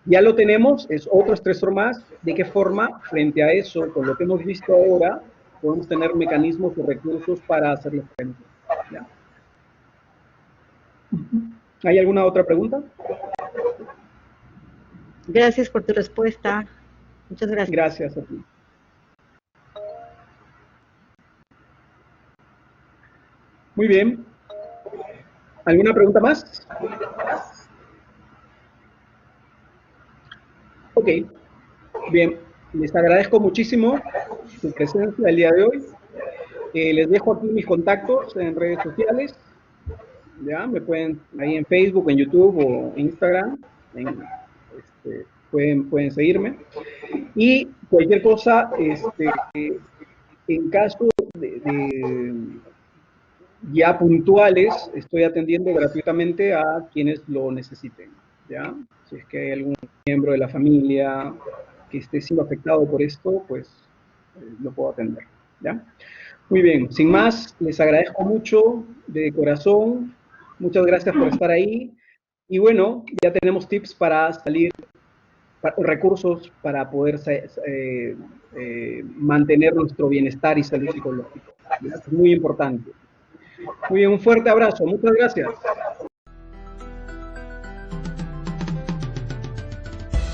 Ya lo tenemos, es otro estresor más. ¿De qué forma, frente a eso, con lo que hemos visto ahora, podemos tener mecanismos o recursos para hacerle frente? ¿Ya? ¿Hay alguna otra pregunta? Gracias por tu respuesta. Muchas gracias. Gracias a ti. Muy bien. ¿Alguna pregunta más? Ok. Bien. Les agradezco muchísimo su presencia el día de hoy. Les dejo aquí mis contactos en redes sociales. Ya, me pueden, ahí en Facebook, en YouTube o en Instagram, pueden seguirme. Y cualquier cosa, en caso de ya puntuales, estoy atendiendo gratuitamente a quienes lo necesiten, ¿ya? Si es que hay algún miembro de la familia que esté siendo afectado por esto, pues lo puedo atender, ¿ya? Muy bien, sin más, les agradezco mucho de corazón. Muchas gracias por estar ahí. Y bueno, ya tenemos tips para salir, recursos para poder mantener nuestro bienestar y salud psicológica. Es muy importante. Muy bien, un fuerte abrazo. Muchas gracias.